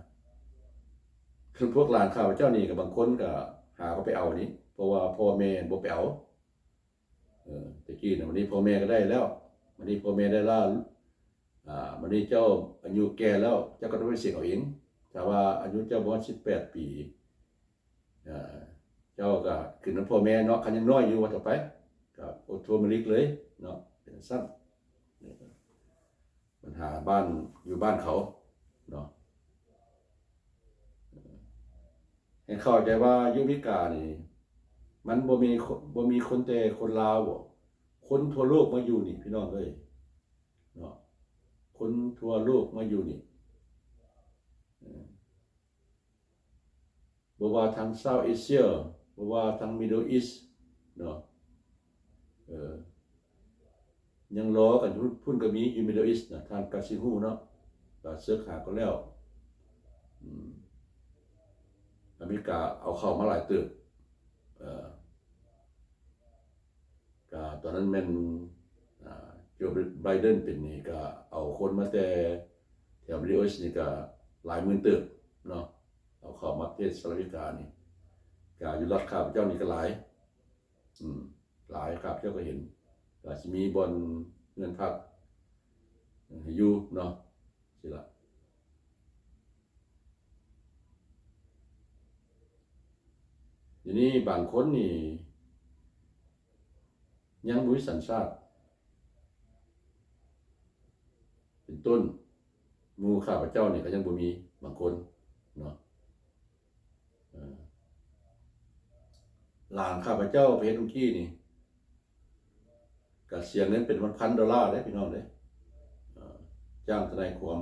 คือพวกหลานข้าพเจ้านี่กับบางคนก็หาเขาไปเอานี้เพราะว่าพ่อแม่บ่ไปเอาตะกี้นะวันนี้พ่อแม่ก็ได้แล้ววันนี้พ่อแม่ได้แล้ววันนี้เจ้าอายุแก่แล้วเจ้าก็ต้องไปเสี่ยงเอาเองแต่ว่าอายุเจ้าบ่18 ปีเจ้าก็ขึ้นกับพ่อแม่เนาะคันยังน้อยอยู่ว่าต่อไปก็อดทนมาลิกเลยเนาะเป็นสั้นปัญหาบ้านอยู่บ้านเขาเนาะให้เข้าใจว่ายุมิกานี่มันบ่มีคนแต่คนลาวบ่คนทั่วโลกมาอยู่นี่พี่น้องเอ้ยเนาะคนทั่วโลกมาอยู่นี่บ่ว่าทางเซาท์เอเชียบ่ว่าทางมิดเดิลอีสต์เนาะยังรอกันพุ่นก็มีอยู่มิดเดิลอีสต์นะทางกาซิฮูเนาะก็เสื้อขาก็แล้วอเมริกาเอาเข้ามาหลายตึกก็ตอนนั้นแม่นโจไบเดนเป็นนี่ก็เอาคนมาแต่แถวมิดเดิลอีสต์นี่ก็หลายหมื่นตึกเนาะเอาเข้ามาประเทศสหรัฐอเมริกานี่ก็อยู่รัฐข้าพเจ้านี่ก็หลายข้าพเจ้าก็เห็นก็สิมีบ่อนเงินพักให้อยู่เนาะสิล่ะทีนี้บางคนนี่ยังบ่มีสัญชาติเป็นต้นหมู่ข้าพเจ้านี่ก็ยังบ่มีบางคนเนาะหลานข้าพเจ้าไปเฮ็ดเมื่อกี้นี่ก็เสียเงินเป็น$1,000ได้พี่น้องเด้จ้างทนายความ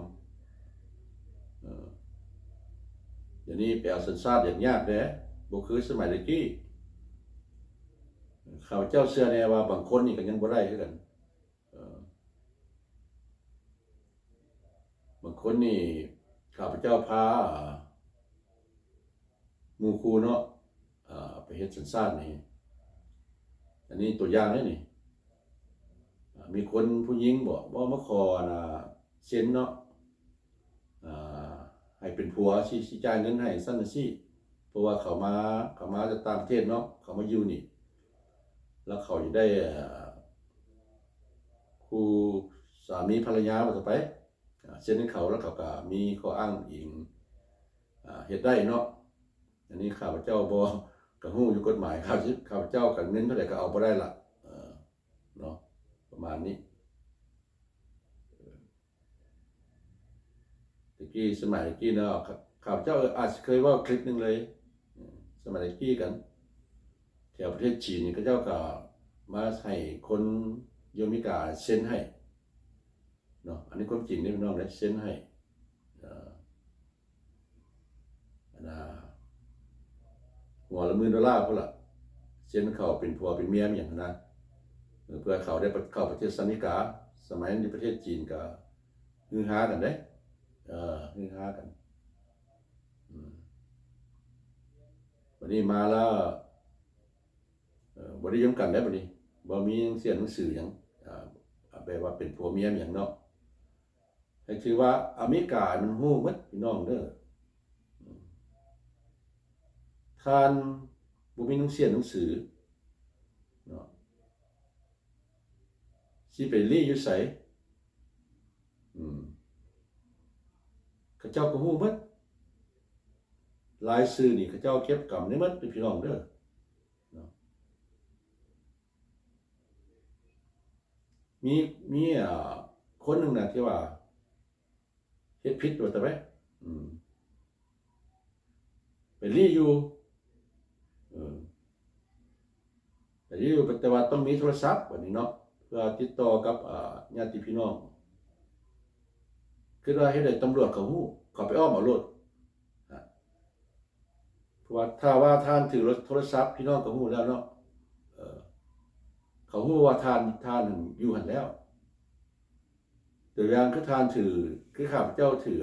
เดี๋ยวนี้ไปเอาสัญชาติอย่างยากเด้บ่คือสมัยตะกี้ข้าพเจ้าเชื่อแน่ว่าบางคนนี่ก็ยังบ่ได้คือกันบางคนนี่ข้าพเจ้าพาหมู่ครูเนาะไปเฮ็ดสัญชาตินี่อันนี้ตัวอย่างเลยนี่มีคนผู้หญิงบอกว่ามาขอเซ็นเนาะให้เป็นผัวสิจ่ายเงินให้ซั่นน่ะสิเพราะว่าเขามาจากต่างประเทศเนาะเขามาอยู่นี่แล้วเขาจะได้คู่สามีภรรยาว่าต่อไปเซ็นให้เขาแล้วเขาก็มีข้ออ้างอิงเฮ็ดได้เนาะอันนี้ข้าพเจ้าบ่ก็ฮู้อยู่กฎหมายข้าพเจ้าก็เงินเท่าใดก็เอาบ่ได้ล่ะเนาะประมาณนี้ตะกี้สมัยตะกี้เนาะข้าพเจ้าอาจจะเคยว่าคลิปนึงเลยสมัยตะกี้กันแถวประเทศจีนนี่ก็เจ้าก็มาให้คนโยมิกาเซ็นให้เนาะอันนี้ความจริงนี่พี่น้องได้เซ็นให้หัวละ$10,000พุ่นล่ะเซ็นเขาเป็นผัวเป็นเมียอย่างนั้นเพื่อเขาได้เข้าประเทศสหรัฐอเมริกาสมัยนี้ประเทศจีนก็ฮือฮากันเด้ฮือฮากันวันนี้มาแล้วบ่ได้ยอมกันได้บัดนี้บ่มีเสียหนังสือหยังแบบว่าเป็นผัวเมียอย่างเนาะให้ถือว่าอเมริกามันฮู้หมดพี่น้องเด้อท่านบ่มีหนังสือเนาะสิไปรีอยู่ไส เจ้าก็ฮู้หมดรายชื่อนี่เขาเจ้าเก็บกำได้หมดพี่น้องเด้อเนาะมีคนหนึงน่ะที่ว่าเฮ็ดผิดว่าแต่ไว้ไปรีอยู่ไปรีอยู่แต่ว่าต้องมีโทรศัพท์บัดนี้เนาะเพื่อติดต่อกับญาติพี่น้องคือว่าเฮ็ดให้ตำรวจเขาฮู้เขาไปอ้อมเอาโลดเพราะว่าถ้าว่าท่านถือโทรศัพท์พี่น้องก็ฮู้แล้วเนาะเขาฮู้ว่าท่านอยู่หั่นแล้วตัวอย่างคือท่านถือคือข้าพเจ้าถือ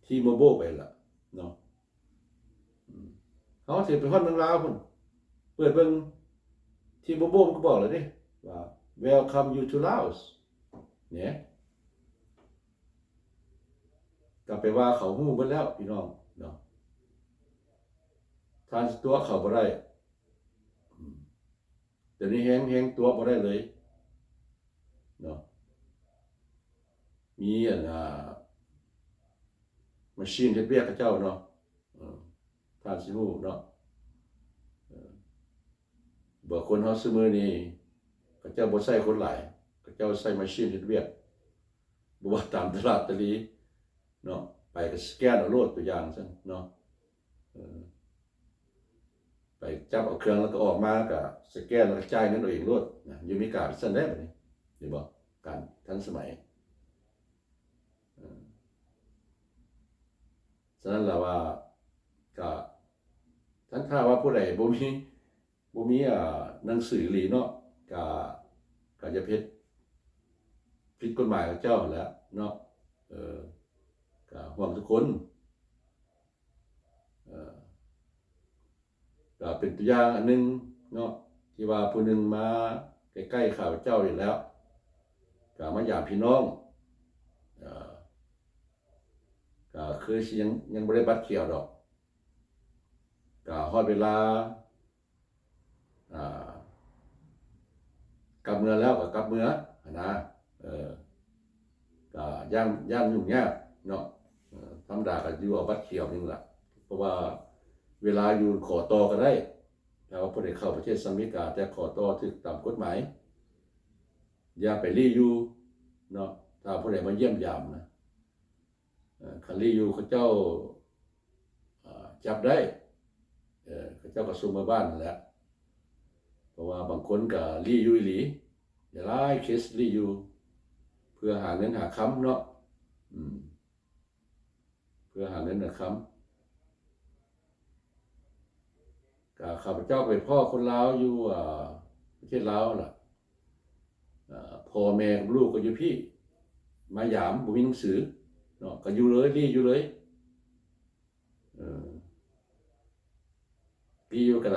ที่โมโบไปล่ะเนาะเขาถือไปฮอดเมืองลาวพุ่นเปิดเบิ่งที่โมโบมันก็บอกเลยเด้ว่า welcome you to Laos เนี่ยก็ไปว่าเขาฮู้เบิดแล้วพี่น้องเนาะท่านตัวเขาบ่ได้เดี๋ยวนี้แฮงตัวบ่ได้เลยเนาะมีมาชีนเฮ็ดเวียกกับเจ้าเนาะท่านสิฮู้เนาะบ่คนเฮาซุมื้อนี้เขาเจ้าบ่ใช้คนหลายเขาเจ้าใช้มาชีนเฮ็ดเวียกบ่ว่าตามตลาดตะลีเนาะไปก็สแกนเอาโลดตัวอย่างซั่นเนาะไปจับเอาเครื่องแล้วก็ออกมาก็สแกนแล้วก็จ่ายเงินเอาเองโลดนะอยู่มีการซั่นได้บัดนี้เห็นบ่การทันสมัยฉะนั้นล่ะว่าก็ท่านถ้าว่าผู้ใดบ่มีหนังสือหลีเนาะก็จะผิดกฎหมายของเจ้าแหล้วเนาะก็ห่วงทุกคนก็เป็นตัวอย่างอันนึงเนาะที่ว่าผู้หนึ่งมาใกล้ๆข้าพเจ้าอีกแล้วก็มาหยามพี่น้องก็คือยังบ่ได้บัตรเขียวดอกก็ฮอดเวลากลับเมืองแล้วก็กลับเมืองนะก็ย่านยุ่งยากเนาะธรรมดาก็อยู่เอาบัตรเขียวนี่ล่ะเพราะว่าเวลาอยู่ขอต่อก็ได้แต่ว่าบ่ได้เข้าประเทศสหรัฐอเมริกาแต่ขอต่อถูกตามกฎหมายอย่าไปรีอยู่เนาะถ้าผู้ใดมาเยี่ยมยามนะคันรีอยู่เขาเจ้าจับได้เขาเจ้าก็ส่งมาบ้านนั่นแหละเพราะว่าบางคนก็รีอยู่อีหลีอย่าหลายเคสรีอยู่เพื่อหาเงินหาค้ำเนาะเพื่อหาเงินหาค้ำก็ข้าพเจ้าไปพ่อคนลาวอยู่ประเทศลาวล่ะพ่อแม่กับลูกก็อยู่พี่มาหยามบ่มีหนังสือเนาะก็อยู่เลยรีอยู่เลยรีอยู่ก็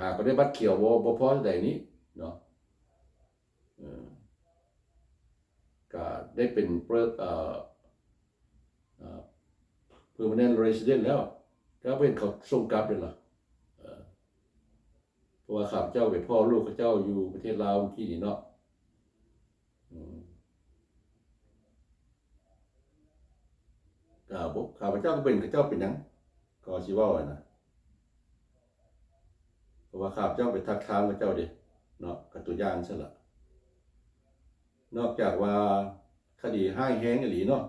หากก็ได้บัตรเขียวบ่พอใดนี้เนาะก็ได้เป็นpermanent resident แล้วก็เป็นเขาส่งกลับเลยล่ะเพราะว่าข้าพเจ้าเป็นพ่อลูกข้าเจ้าอยู่ประเทศลาวที่นี่เนาะข้าพเจ้าก็เป็นข้าเจ้าเป็นหยังก็สิเว้านะเพราะว่าข้าพเจ้าไปทักทามข้าเจ้าเด้เนาะกับตัวอย่างซั่นล่ะนอกจากว่าคดีห้ายแฮงอีหลีเนาะ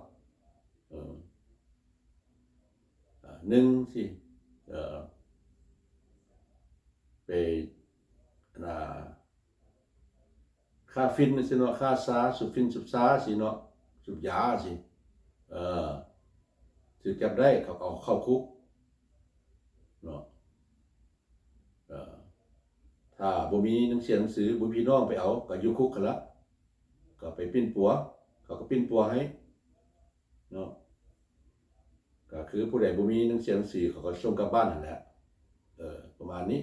หนึ่งสิไปค่าฟินสิเนาะค่าสาสูบฟินสูบสาสิเนาะสูบยาสิถูกจับได้เขาเอาเข้าคุกเนาะถ้าบ่มีหนังสือบ่มีพี่น้องไปเอาก็อยู่คุกคั่นละก็ไปปิ้นปัวเขาก็ปิ้นปัวให้เนาะก็คือผู้ใดบ่มีหนังสือเขาก็ส่งกลับบ้านนั่นแหละประมาณนี้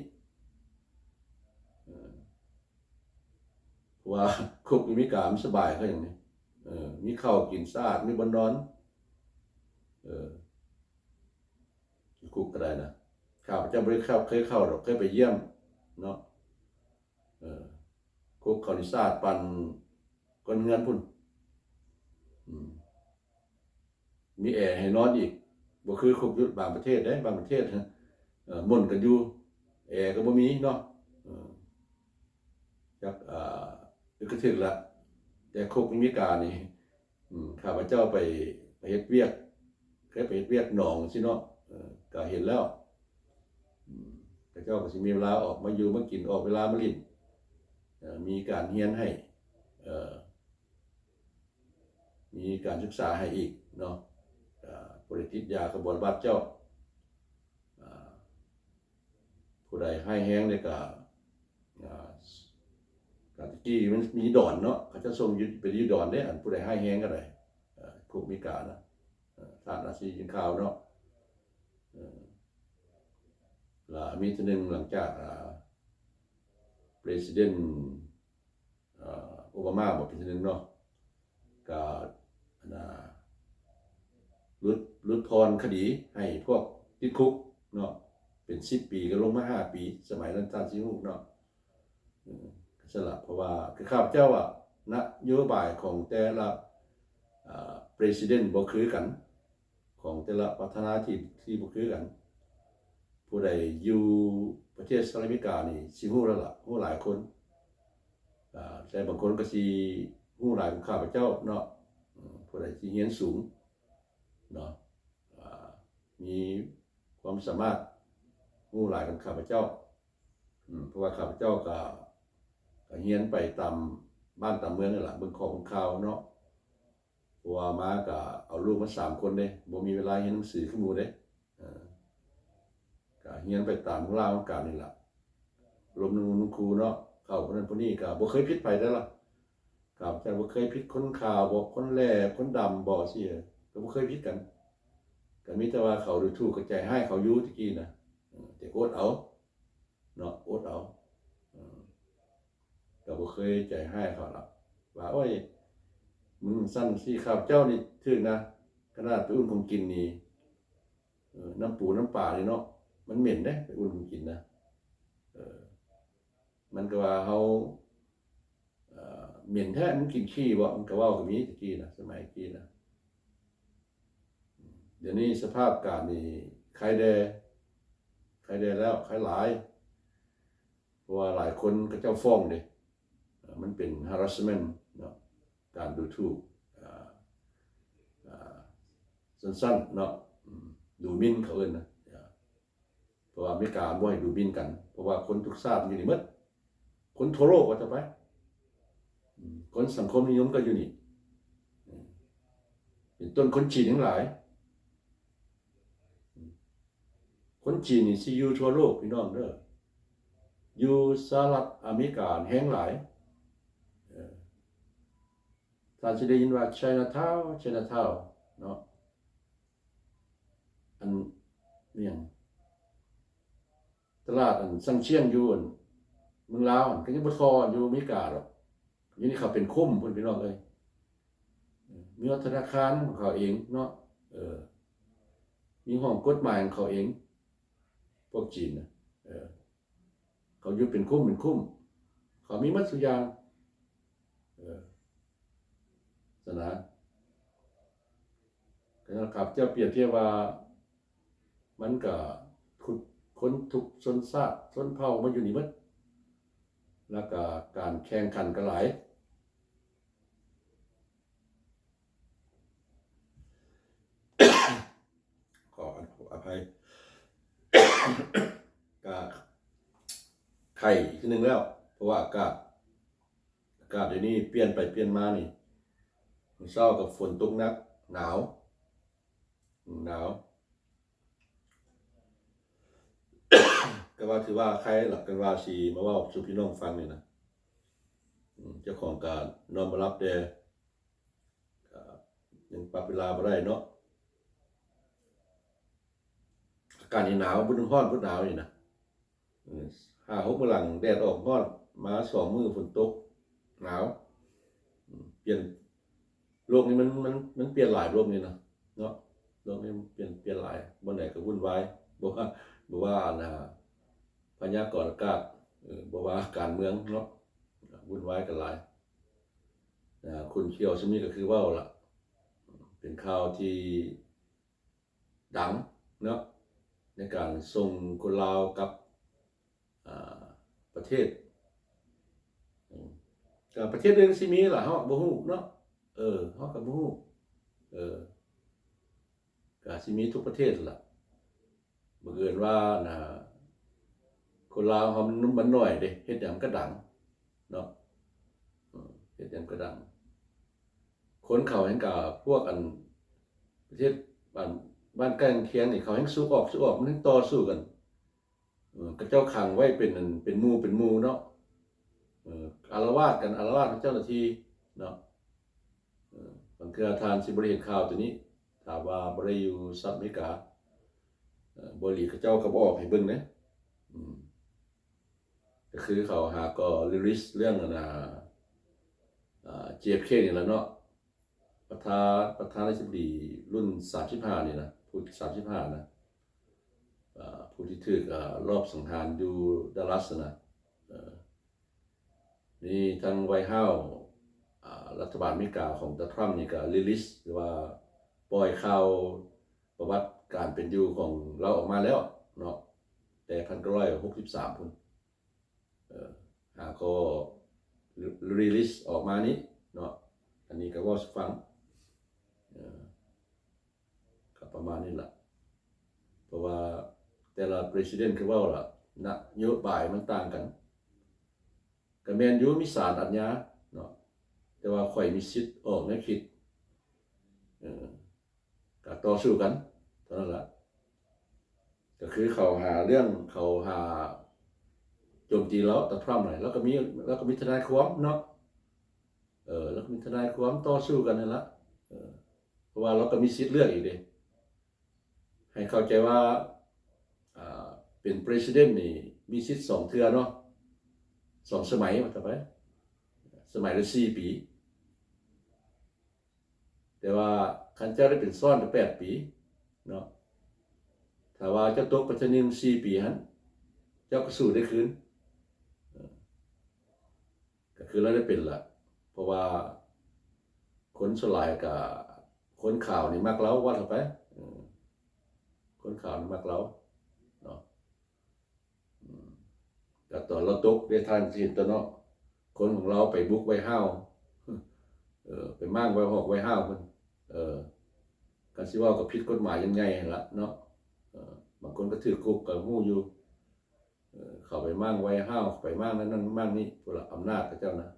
เพราะว่าคุกอเมริกามันสบายเขาอย่างนี้มีข้าวกินสะอาดมีบ่อนนอนคุกก็ได้นะข้าพเจ้าบ่ได้เคยเข้าหรอกเคยไปเยี่ยมเนาะคุกเขานี่สะอาดปานคนเฮือนพุ่น มีแอร์ให้นอนอีกบ่คือครบยุทธบางประเทศได้บางประเทศฮะม่นกันอยู่แอร์ก็บ่มีเนาะจักก็ถึกละแต่คุกอเมริกานี่ข้าพเจ้าไปเฮ็ดเวียกเคยไปเฮ็ดเวียกหนองสิเนาะก็เห็นแล้วแต่เจ้าก็สิมีเวลาออกมาอยู่มากินออกเวลามาลิ้นมีการเรียนให้มีการศึกษาให้อีกเนาะบริติดยากระบวนบาดเจ้าผู้ใดให้แห้งเนี่ยก็การตะกี้มันมีดอนเนาะเขาจะส่งยึดไปยึดดอนได้อันผู้ใดให้แห้งก็ได้พวกมีการนะทานอาชีกินข้าวเนาะมีทีหนึ่งหลังจากPresident โอบามาบอกเป็นทีหนึ่งเนาะก็ลดทอนคดีให้พวกติดคุกเนาะเป็น10 ปีก็ลงมา5 ปีสมัยนั้นท่านสิฮู้เนาะสลับเพราะว่าคือข้าพเจ้าอ่ะนโยบายของแต่ละPresident บ่คือกันของแต่ละประธานาธิบดีที่บ่คือกันผู้ใดอยู่ประเทศสหรัฐอเมริกานี่สิฮู้แล้วล่ะฮู้หลายคนแต่บางคนก็สิฮู้หลายกว่าข้าพเจ้าเนาะผู้ใดที่เรียนสูงเนาะมีความสามารถฮู้หลายกันข้าพเจ้าเพราะว่าข้าพเจ้าก็เรียนไปตามบ้านตามเมืองนี่แหละเบิ่งข้อมูลข่าวเนาะเพราะว่ามาก็เอาลูกมา3 คนเด้บ่มีเวลาเรียนหนังสือคือหมู่เด้ก็เรียนไปตามราวการนี่ล่ะรวมนึงครูเนาะเข้าคนนั้นคนนี้ก็บ่เคยผิดไผได้ล่ะข้าพเจ้าบ่เคยผิดคนขาวบ่คนแลคนดำบ่สิก็บ่เคยผิดกันก็มีแต่ว่าเขาดูถูกกระจายให้เขาอยู่ตะกี้นะแต่อดเอาเนาะอดเอาก็บ่เคยใจให้เขาหรอกว่าโอ้ยมึงสั่นสิข้าพเจ้านี่ถึกนะขนาดไปอุ่นของกินนี่น้ำปูน้ำปลานี่เนาะมันเหม็นเด้ไปอุ่นของกินนะมันก็ว่าเฮาเหม็นแท้มันกินขี้บ่มันก็เว้าก็มีตะกี้นะสมัยกี้นะเดี๋ยวนี้สภาพการนี่ใครแดแล้วใครหลายเพราะว่าหลายคนก็เจ้าฟ้องเด้มันเป็น harassment เนาะการดูถูกสั้นๆเนาะดูหมิ่นเขาเอิ้นนะเพราะว่าอเมริกาบ่ให้ดูหมิ่นกันเพราะว่าคนทุกชาติอยู่นี่หมดคนทั่วโลกว่าจะไปคนสังคมนิยมก็อยู่นี่เป็นต้นคนจีนทั้งหลายคนจีนนี่สิอยู่ทั่วโลกพี่น้องเด้ออยู่สหรัฐอเมริกาแห่งหลายท่านสิได้ยินว่า Chinatown เนาะอันเนี่ยตลาดอันซังเชียงอยู่อันเมืองลาวก็ยังบ่พออยู่อเมริกาหรอกอยู่นี่เขาเป็นคุ้มเพิ่นพี่น้องเอ้ยมีธนาคารของเขาเองเนาะมีห้องกฎหมายของเขาเองพวกจีนนะเขาอยู่เป็นคุ้มเขามีหมดทุกอย่างสนะนะครับจะเปรียบเทียบว่ามันก็คนทุกชนชาติชนเผ่ามาอยู่นี่หมดแล้วก็การแข่งขันก็หลายขออภัยก็ไข่อีกทีนึงแล้วเพราะว่าอากาศเดี๋ยวนี้เปลี่ยนไปเปลี่ยนมานี่มื้อเช้ากับฝนตกหนักหนาวก็ว่าถือว่าใครหลักกันว่าสิมาเว้าสู่พี่น้องฟังนี่นะเจ้าของการนอนบ่หลับแต่ยังปรับเวลาบ่ได้เนาะอากาศนี่หนาวบ่ร้อนบ่หนาวนี่นะ5-6 มื้อหลังแดดออกร้อนมา2 มื้อฝนตกหนาวเปลี่ยนโลกนี้มันเปลี่ยนหลายโลกนี้นะเนาะโลกนี้เปลี่ยนหลายบ่ไหนก็วุ่นวายบ่ว่าพยากรณ์อากาศบ่ว่าการเมืองเนาะวุ่นวายกันหลายคุณเขียวซุมนี้ก็คือเว้าล่ะเป็นข่าวที่ ดังเนาะในการส่งคนลาวกับประเทศกับประเทศอื่นสิมีล่ะเฮาบ่ฮู้เนาะเฮาก็บ่ฮู้ก็สิมีทุกประเทศล่ะบังเอิญว่าน่ะคนลาวเฮามันน้อยเด้เฮ็ดหยังก็ดังเนาะเฮ็ดหยังก็ดังคนเขาแห่งกับพวกอันประเทศบ้านใกล้เคียงนี่เขาแห่งสู้ออกมันต่อสู้กันก็เจ้าขังไว้เป็นหมู่เนาะอาละวาดกันอาละวาดของเจ้าหน้าที่เนาะบางเทื่อทานสิบ่ได้เห็นข่าวตัวนี้ถามว่าบ่ได้อยู่สหรัฐอเมริกาบ่หลีเขาเจ้าก็บ่ออกให้เบิ่งนะก็คือเขาหาก็รีลิสเรื่องJFK นี่แหละเนาะประธานาธิบดีรุ่น35นี่นะผู้35นะผู้ที่ถูกรอบสังหารอยู่ดัลลัสนะนี่ทางไวท์เฮาส์รัฐบาลอเมริกาของโดนัลด์ทรัมป์นี่ก็รีลิสหรือว่าปล่อยข่าวประวัติการเป็นอยู่ของเราออกมาแล้วเนาะแต่1963พุ่นก็รีลิสออกมานี้เนาะอันนี้ก็ว่าฟังก็ประมาณนี้ล่ะเพราะว่าแต่ละ president คือว่าล่ะนโยบายมันต่างกันก็แม่นอยู่มีศาลอาญาเนาะแต่ว่าข่อยมีสิทธิ์ออกแนวคิดก็ต่อสู้กันเท่านั้นล่ะก็คือเขาหาเรื่องเขาหาโจมตีแล้วแต่ทรัมป์หน่อยแล้วก็มีทนายความเนาะแล้วก็มีทนายความต่อสู้กันนั่นละเพราะว่าเราก็มีสิทธิ์เลือกอีกเด้ให้เข้าใจว่าเป็น president นี่มีสิทธิ์2เทื่อเนาะ2สมัยว่าต่อไปสมัยละ4 ปีแต่ว่าคันเจ้าได้เป็นซ้อนไป8 ปีเนาะถ้าว่าเจ้าตกไปทีนึง4 ปีหั่นเจ้าก็สู้ได้คืนก็คือเราได้เป็นละเพราะว่าคนส่วนหลายกับคนข่าวนี่มักเล้าว่าเข้าไปคนข่าวนี่มักเล้าเนาะก็ตอนเราตกได้ทานสิตัวเนาะคนของเราไปบุกไว้ห้าวไปมั่งไว้หอกไว้ห้าวเพิ่นกันสิว่าก็ผิดกฎหมายยังไงล่ะเนาะบางคนก็ถือคุกก็ฮู้อยู่เข้าไปมั่งไว้ห้าวไปมั่งนั้นมั่งนี่พวกอำนาจเขาเจ้านะ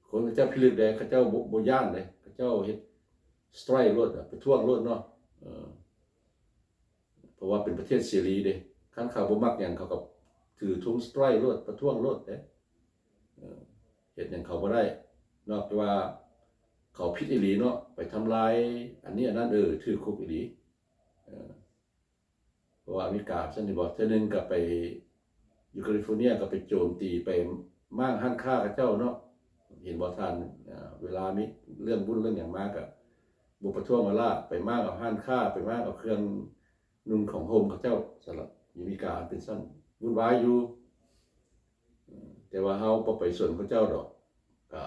คนเขาเจ้าพิลึกแดงเขาเจ้าบ่ย่านเลยเขาเจ้าเฮ็ดสไตรค์รถไปท่วงรถเนาะเพราะว่าเป็นประเทศเสรีเด้คันเขาบ่มักหยังเขาก็ถือธงสไตรค์รถประท้วงรถเด้เฮ็ดหยังเขาบ่ได้นอกจากว่าเขาผิดอีหลีเนาะไปทำลายอันนี้อันนั้นถือคุกอีหลีเพราะว่าอเมริกาซั่นนี่บ่เทื่อนึงก็ไปอยู่แคลิฟอร์เนียก็ไปโจมตีไปมั่งห้างค่ากับเจ้าเนาะเห็นบ่ทันเวลามีเรื่องบุญเรื่องหยังมาก็บ่ประท้วงว่าล่ะไปมั่งเอาห้างค่าไปมั่งเอาเครื่องนุ่งของโฮมกับเจ้าสำหรับอเมริกาเป็นซั่นวุ่นวายอยู่แต่ว่าเฮาบ่ไปสนเขาเจ้าดอกก็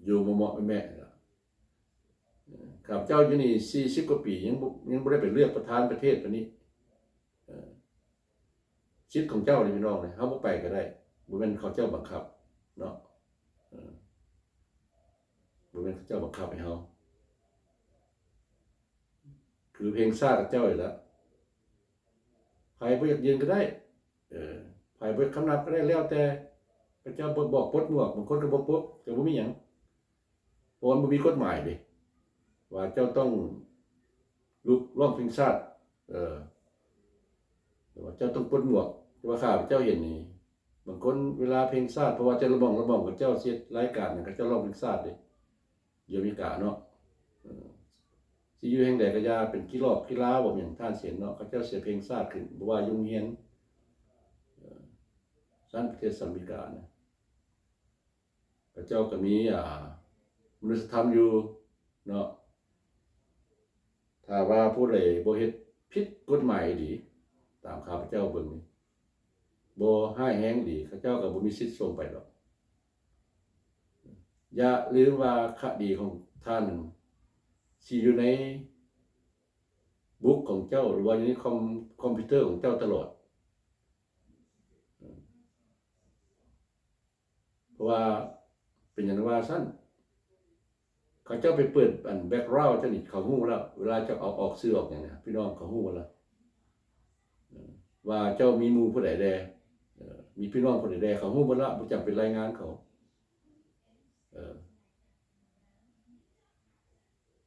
อยู่เหมาะๆแม่ครับเจ้าอยู่นี่40 กว่าปียังบ่ได้ไปเลือกประธานประเทศปานนี้สิทธิ์ของเจ้านี่พี่น้องเฮาบ่ไปก็ได้บ่แม่นเขาเจ้าบังคับเนาะบ่แม่นเขาเจ้าบังคับให้เฮาคือเพลงชาติกับเจ้าอยู่แล้วไผบ่อยากยืนก็ได้ไผบ่คำนับก็ได้แล้วแต่พระเจ้าบอกปลดหมวกบางคนก็บ่ปลดก็บ่มีหยังเพราะมันบ่มีกฎหมายเด้ว่าเจ้าต้องลุกร้องเพลงชาติว่าเจ้าต้องปลดหมวกแต่ว่าข้าพเจ้าเห็นนี่บางคนเวลาเพลงชาติเพราะว่าเจ้าระบองกับเจ้าเสียรายการก็เจ้าร้องเพลงชาติเด้อยู่อเมริกาเนาะสิอยู่แห่งใดก็อย่าเป็นกีฬาบ่หยังท่านเสียนเนาะเขาเจ้าเสียเพลงชาติขึ้นบ่ว่าโรงเรียนซั่นประเทศอเมริกานะพระเจ้าก็มีมนุษยธรรมอยู่เนาะถ้าว่าผู้ใดบ่เฮ็ดผิดกฎหมายดีตามข้าพเจ้าเบิ่งนี่บ่ร้ายแรงดีเขาเจ้าก็บ่มีสิทธิ์ส่งไปดอกอย่าลืมว่าคดีของท่านสิอยู่ใน บุ๊กของเจ้าหรือว่าอยู่ในคอมพิวเตอร์ของเจ้าตลอดเพราะว่าเป็นอย่างว่าสั้นเขาเจ้าไปเปิดอันแบ็กกราวด์เจ้านี่เขาฮู้แล้วเวลาเจ้าเอาออกซื้อออกอย่างนี้พี่น้องเขาฮู้แล้วว่าเจ้ามีหมู่ผู้ใดแดมีพี่น้องผู้ใดแดเขาฮู้หมดแล้วบ่จำเป็นรายงานเขา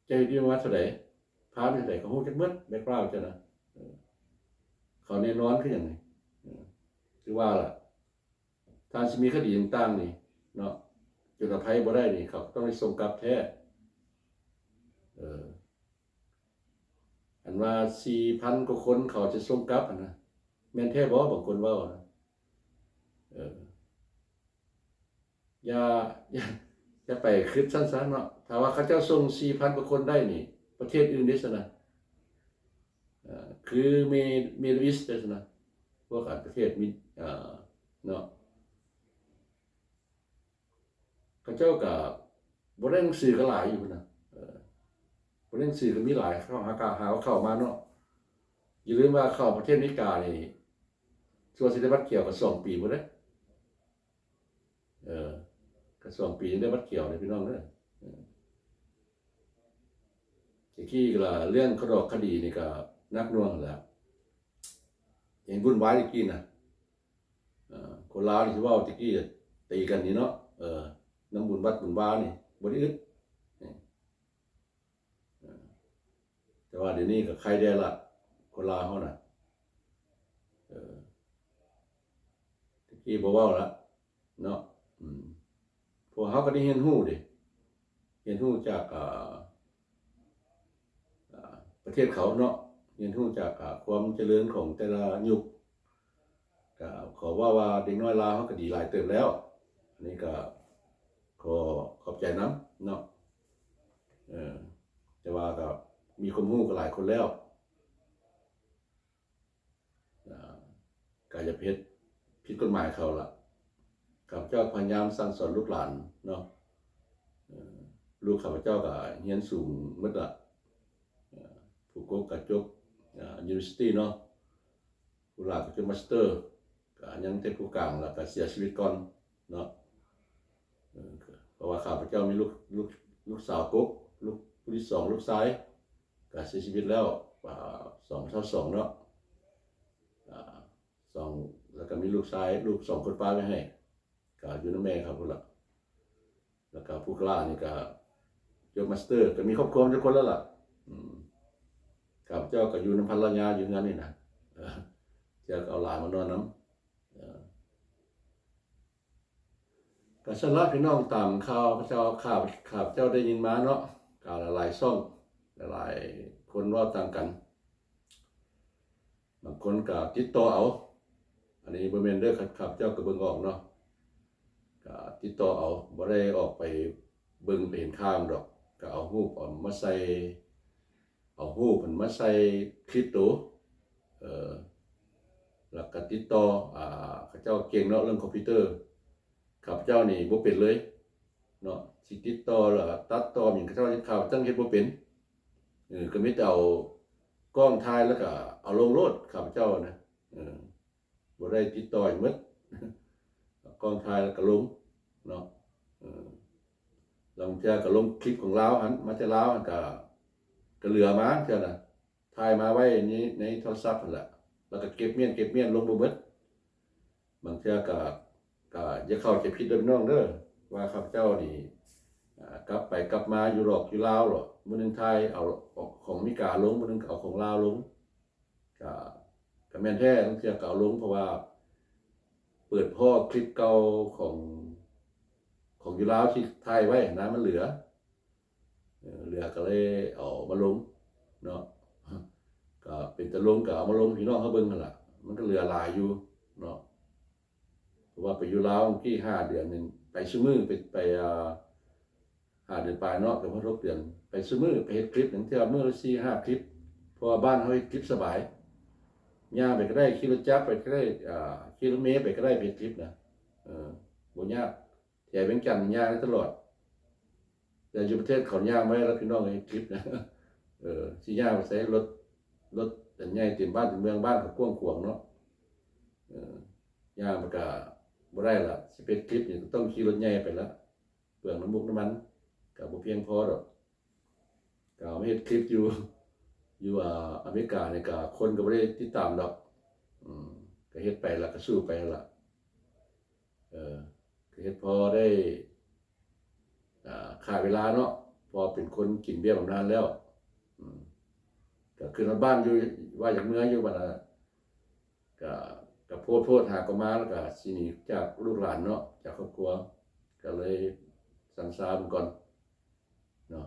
เจ้าอยู่ว่าเท่าใดพาไปเท่าใดเขาฮู้จักเบิดแบ็กกราวด์เจ้านะเขาแน่นอนคือหยังไงคือว่าล่ะถ้าสิมีคดีต่างๆนี่เนาะจุลภัยบ่ได้นี่เขาต้องได้ส่งกลับแท้อันว่า 4,000 กว่าคนเขาจะส่งกลับนะแม่นแท้บ่บางคนเว้านะอย่าอย่าอย่าไปคิดสั้นๆเนาะถ้าว่าเขาเจ้าส่ง 4,000 กว่าคนได้นี่ประเทศอื่นได้ซะนะคือเมดอิสต์ได้ซะนะพวกประเทศมีเนาะเขาเจ้าก็บ่ได้หนังสือก็หลายอยู่นะบ่ได้หนังสือก็มีหลายเข้าเข้ามาเนาะอย่าลืมว่าเข้าประเทศอเมริกานี่ส่วนสิได้บัตรเขียวก็2 ปีบ่ได้ก็2 ปียังได้บัตรเขียวเลยพี่น้องเด้อที่ก็เรื่องคดคดีนี่ก็นักหน่วงแล้วเห็นวุ่นวายตะกี้น่ะคนลาวนี่สิเว้าตะกี้ตีกันนี่เนาะน้ำบุญวัดบุญวานี่บ่ได้อึดแต่ว่าเดี๋ยวนี้ก็ใครได้ละคนลาวเฮาน่ะตะกี้บ่เว้าละเนาะพวกเฮาก็ได้เรียนรู้ดิเรียนรู้จากประเทศเขาเนาะเรียนรู้จากความเจริญของแต่ละยุคก็ขอว่าเด็กน้อยลาวเฮาก็ดีหลายเติบแล้วอันนี้ก็ขอบใจนำเนาะแต่ว่าก็มีความรู้ก็หลายคนแล้วก็อย่าผิดกฎหมายเขาล่ะข้าพเจ้าพยายามสั่งสอนลูกหลานเนาะลูกข้าพเจ้าก็เรียนสูงหมดละผู้กก็จบuniversity เนาะผู้หลานก็จบมาสเตอร์ก็ยังแต่ผู้กลางแล้วก็เสียชีวิตก่อนเนาะเพราะว่าข้าพเจ้ามีลูกสาวกุ๊กลูกผู้ที่2ลูกชายก็เสียชีวิตแล้ว2 เนาะ2แล้วก็มีลูกชายลูก2คนป้าไว้ให้ก็อยู่นำแม่ครับพุ่นล่ะแล้วก็ผู้กล้านี่ก็จบมาสเตอร์ก็มีครอบครัวทุกคนแล้วล่ะข้าพเจ้าก็อยู่นำภรรยาอยู่งั้นนี่นะเจ้าก็เอาหลานมานอนนำก็สำหรับพี่น้องตามข่าวข้าพเจ้าได้ยินมาเนาะก็หลายช่องหลายคนเว้าต่างกันบางคนก็ติดต่อเอาอันนี้บ่แม่นเด้อข้าพเจ้าก็เบิ่งออกเนาะก็ติดต่อเอาบ่ได้ออกไปเบิ่งไปเห็นข้างดอกก็เอารูปมาใส่เอารูปมันมาใส่คลิปตัวแล้วก็ติดต่อเขาเจ้าเก่งเนาะเรื่องคอมพิวเตอร์ข้าพเจ้านี่บ่เป็นเลยเนาะสิติดต่อแล้วตัดต่อหยังข้าพเจ้าจังเฮ็ดบ่เป็นก็มีแต่เอากล้องถ่ายแล้วก็เอาลงโลดข้าพเจ้านะบ่ได้ติดต่อหมดกล้องถ่ายแล้วก็ลงเนาะลงเทื่อก็ลงคลิปของลาวหันมาจากลาวก็เหลือมาเทื่อน่ะถ่ายมาไว้ในโทรศัพท์นั่นแหละแล้วก็เก็บเมียนลงบ่เบิดบางเทื่อก็อย่าเข้าใจผิดเด้อพี่น้องเด้อว่าข้าพเจ้านี่กลับไปกลับมาอยู่ลาวหรอกมื้อนึงถ่ายเอาของอเมริกาลงมื้อนึงเอาของลาวลงก็แม่นแท้บางเทื่อก็เอาลงเพราะว่าเปิดพ่อคลิปเก่าของอยู่ลาวที่ถ่ายไว้นะมันเหลือก็เลยเอามาลงเนาะก็เป็นตะลงก็เอามาลงพี่น้องเฮาเบิ่งนั่นล่ะมันก็เหลือหลายอยู่เนาะเพราะว่าไปอยู่ลาวกี่5 เดือนนึงไปซุมื้อไป5 เดือนปลายเนาะก็บ่6 เดือนไปซุมื้อไปเฮ็ดคลิปนึงเทื่อมื้อละ 4-5 คลิปเพราะว่าบ้านเฮาเฮ็ดคลิปสบายย่างไปก็ได้ขี่รถจักรไปก็ได้กิโลเมตรไปก็ได้ไปคลิปนะบ่ยากแต่เวียงจันทน์ย่างได้ตลอดแต่อยู่ประเทศเขาย่างไว้แล้วพี่น้องเฮ็ดคลิปนะสิย่างไปใช้รถ รถแต่ใหญ่เต็มบ้านเต็มเมืองบ้านก็กว้างขวางเนาะย่างมันก็บ่ได้ล่ะสิเป็นคลิปนี่ก็ต้องขี่รถใหญ่ไปละเปลืองน้ำมันก็บ่เพียงพอดอกก็เอามาเฮ็ดคลิปอยู่อเมริกานี่ก็คนก็บ่ได้ติดตามดอกก็เฮ็ดไปแล้วก็สู้ไปล่ะก็เฮ็ดพอได้ค่าเวลาเนาะพอเป็นคนกินเบี้ยบำนาญแล้วก็ขึ้นมาบ้านอยู่ว่าจากเมื่ออยู่บัดก็โพดหาก็มาแล้วก็สิหนีจากลูกหลานเนาะจากครอบครัวก็เลยสังสารก่อนเนาะ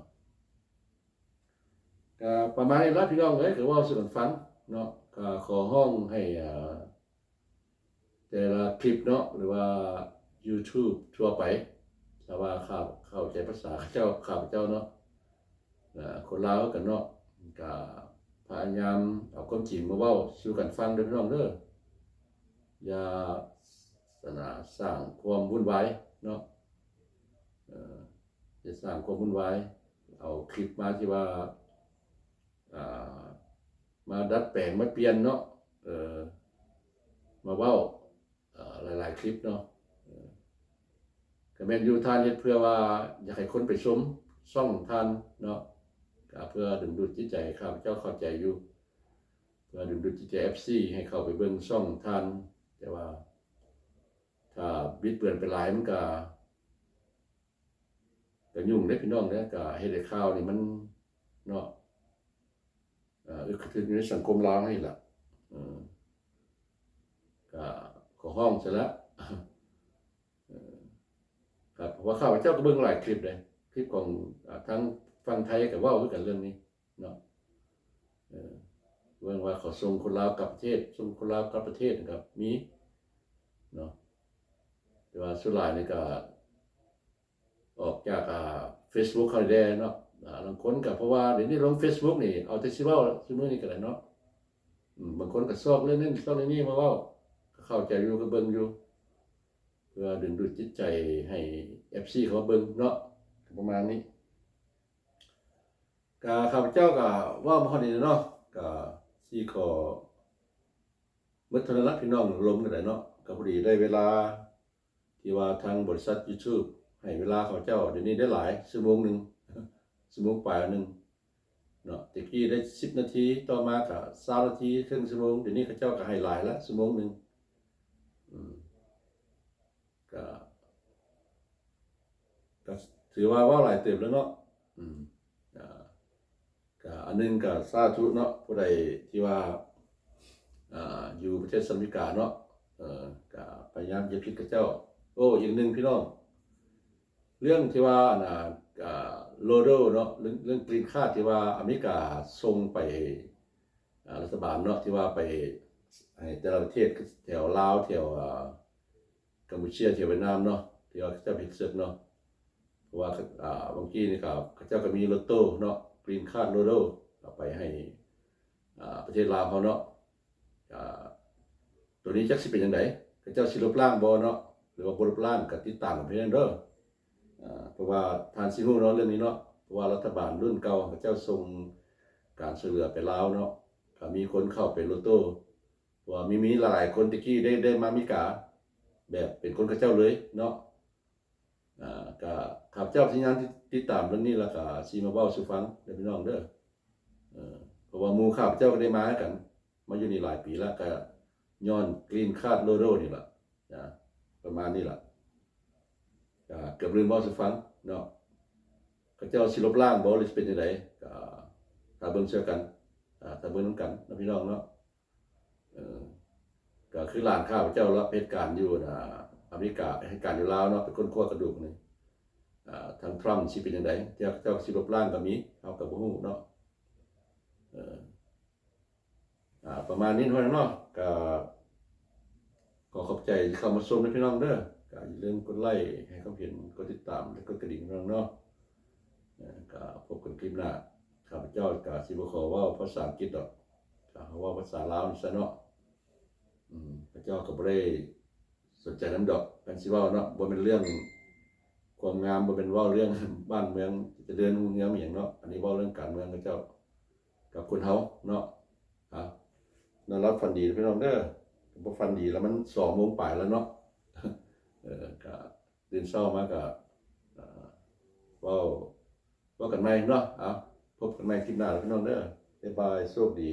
ก็ประมาณนี้ละพี่น้องเอ้ยก็ว่าสู่กันฟังเนาะก็ขอห้องให้แต่ละคลิปเนาะหรือว่า YouTube ทั่วไปถ้าว่าเข้าใจภาษาข้าพเจ้าเนาะคนลาวกันเนาะก็พยายามเอาความจริงมาเว้าสู่กันฟังเด้อพี่น้องเด้ออย่าสร้างความวุ่นวายเนาะจะสร้างความวุ่นวายเอาคลิปมาที่ว่ามาดัดแปลงมาเปลี่ยนเนาะมาเว้าหลายๆคลิปเนาะก็แม่นอยู่ท่านเฮ็ดเพื่อว่าอยากให้คนไปชมช่องท่านเนาะก็เพื่อดึงดูดจิตใจข้าพเจ้าเข้าใจอยู่เพื่อดึงดูดจิตใจ FC ให้เข้าไปเบิ่งช่องท่านแต่ว่าถ้าบิดเบือนไปหลายมันก็ยุ่งเด้พี่น้องเด้ก็เฮ็ดให้ข่าวนี่มันเนาะคืออยู่ในสังคมลาวนี่ล่ะก็ขอห้องซะแล้วครับเพราะว่าข้าพเจ้าก็เบิ่งหลายคลิปเลยคลิปของทั้งฝั่งไทยก็เว้าคือกันเรื่องนี้เนาะเรื่องว่าเขาส่งคนลาวกลับประเทศส่งคนลาวกลับประเทศนะครับมีเนาะแต่ว่าสุดท้ายนี่ก็ออกจากFacebook เขาได้เนาะบางคนก็เพราะว่าเดี๋ยวนี้ลง Facebook นี่เอาแต่สิเว้าซุมื้อนี้ก็ได้เนาะบางคนก็ซอกเรื่องนั้นซอกเรื่องนี้มาเว้าก็เข้าใจอยู่ก็เบิ่งอยู่เพื่อดึงดูดจิตใจให้ FC เขาเบิ่งเนาะประมาณนี้ก็ข้าพเจ้าก็เว้ามาฮอดนี้เนาะก็สิขอมื้อเท่านั้นละพี่น้องลมกันได้เนาะก็พอดีได้เวลาที่ว่าทางบริษัท YouTube ให้เวลาเขาเจ้าเดี๋ยวนี้ได้หลายชั่วโมงนึงชั่วโมงปลายนึงเนาะตะกี้ได้10นาทีต่อมาก็20นาทีครึ่งชั่วโมงเดี๋ยวนี้เขาเจ้าก็ให้หลายละชั่วโมงนึงก็ถือว่าหลายเติบแล้วเนาะก็อันนึงก็สาธุเนาะผู้ใดที่ว่าอยู่ประเทศสหรัฐอเมริกาเนาะก็พยายามจะคิดกับเจ้าโอ้อีกนึงพี่น้องเรื่องที่ว่าโลโดเนาะเรื่องกรีนคาร์ดที่ว่าอเมริกาส่งไปรัฐบาลเนาะที่ว่าไปให้แต่ละประเทศแถวลาวแถวกัมพูชาแถวเวียดนามเนาะที่ว่าเจ้าพิเศษเนาะเพราะว่าบางทีนี่ครับเจ้าก็มีรถตู้เนาะกรีนคาร์ดโลโดไปให้ประเทศลาวเขาเนาะตัวนี้จักสิเป็นจังได๋เจ้าสิลบล้างบ่เนาะหรือว่าบ่ลบล้างก็ติดตามกันเพิ่นเด้อเพราะว่าทานสิฮู้เนาะเรื่องนี้เนาะเพราะว่ารัฐบาลรุ่นเก่าเขาเจ้าส่งการช่วยเหลือไปลาวเนาะก็มีคนเข้าไปรถตู้ว่ามีหลายคนตะกี้ได้มามีกาแบบเป็นคนเขาเจ้าเลยเนาะก็ข้าพเจ้าที่งานติดตามเรื่องนี้แล้วก็สิมาเว้าสู่ฟังเด้อพี่น้องเด้อเพราะว่าหมู่ข้าพเจ้าก็ได้มากันมาอยู่นี่หลายปีแล้วก็ย้อนกรีนคาร์ดโลโดนี่ล่ะประมาณนี้ล่ะก็เกือบลืมเว้าสู่ฟังเนาะเขาเจ้าสิลบล้างบ่หรือสิเป็นจังได๋ก็ถ้าเบิ่งเชื่อกันถ้าเบิ่งนำกันนะพี่น้องเนาะก็คือหลานข้าพเจ้ารับเหตุการณ์อยู่อเมริกาเหตุการณ์อยู่ลาวเนาะเป็นคนคั่วกระดูกนี่ทางทรัมป์สิเป็นจังได๋เจ้าสิลบล้างก็มีเฮาก็บ่ฮู้เนาะประมาณนี้เท่านั้นเนาะก็ขอขอบใจที่เข้ามาชมนะพี่น้องเด้อก็อย่าลืมกดไลค์ให้ความเห็นกดติดตามและกดกระดิ่งพี่น้องเนาะก็พบกันคลิปหน้าข้าพเจ้าก็สิบ่ขอเว้าภาษาอังกฤษดอกก็เว้าภาษาลาวนี่ซะเนาะพระเจ้าก็บ่ได้สนใจนำดอกกันสิเว้าเนาะบ่เป็นเรื่องความงามบ่เป็นเว้าเรื่องบ้านเมืองจะเดินเมืองอีหยังเนาะอันนี้เว้าเรื่องการเมืองพระเจ้ากับคนเฮาเนาะ นอนรับฝันดีพี่น้องเด้อบ่ฝันดีแล้วมัน2 โมงปลายแล้วเนาะก็ตื่นเช้ามาก็เว้ากันใหม่เนาะพบกันใหม่คลิปหน้าพี่น้องเด้อบ๊ายบายโชคดี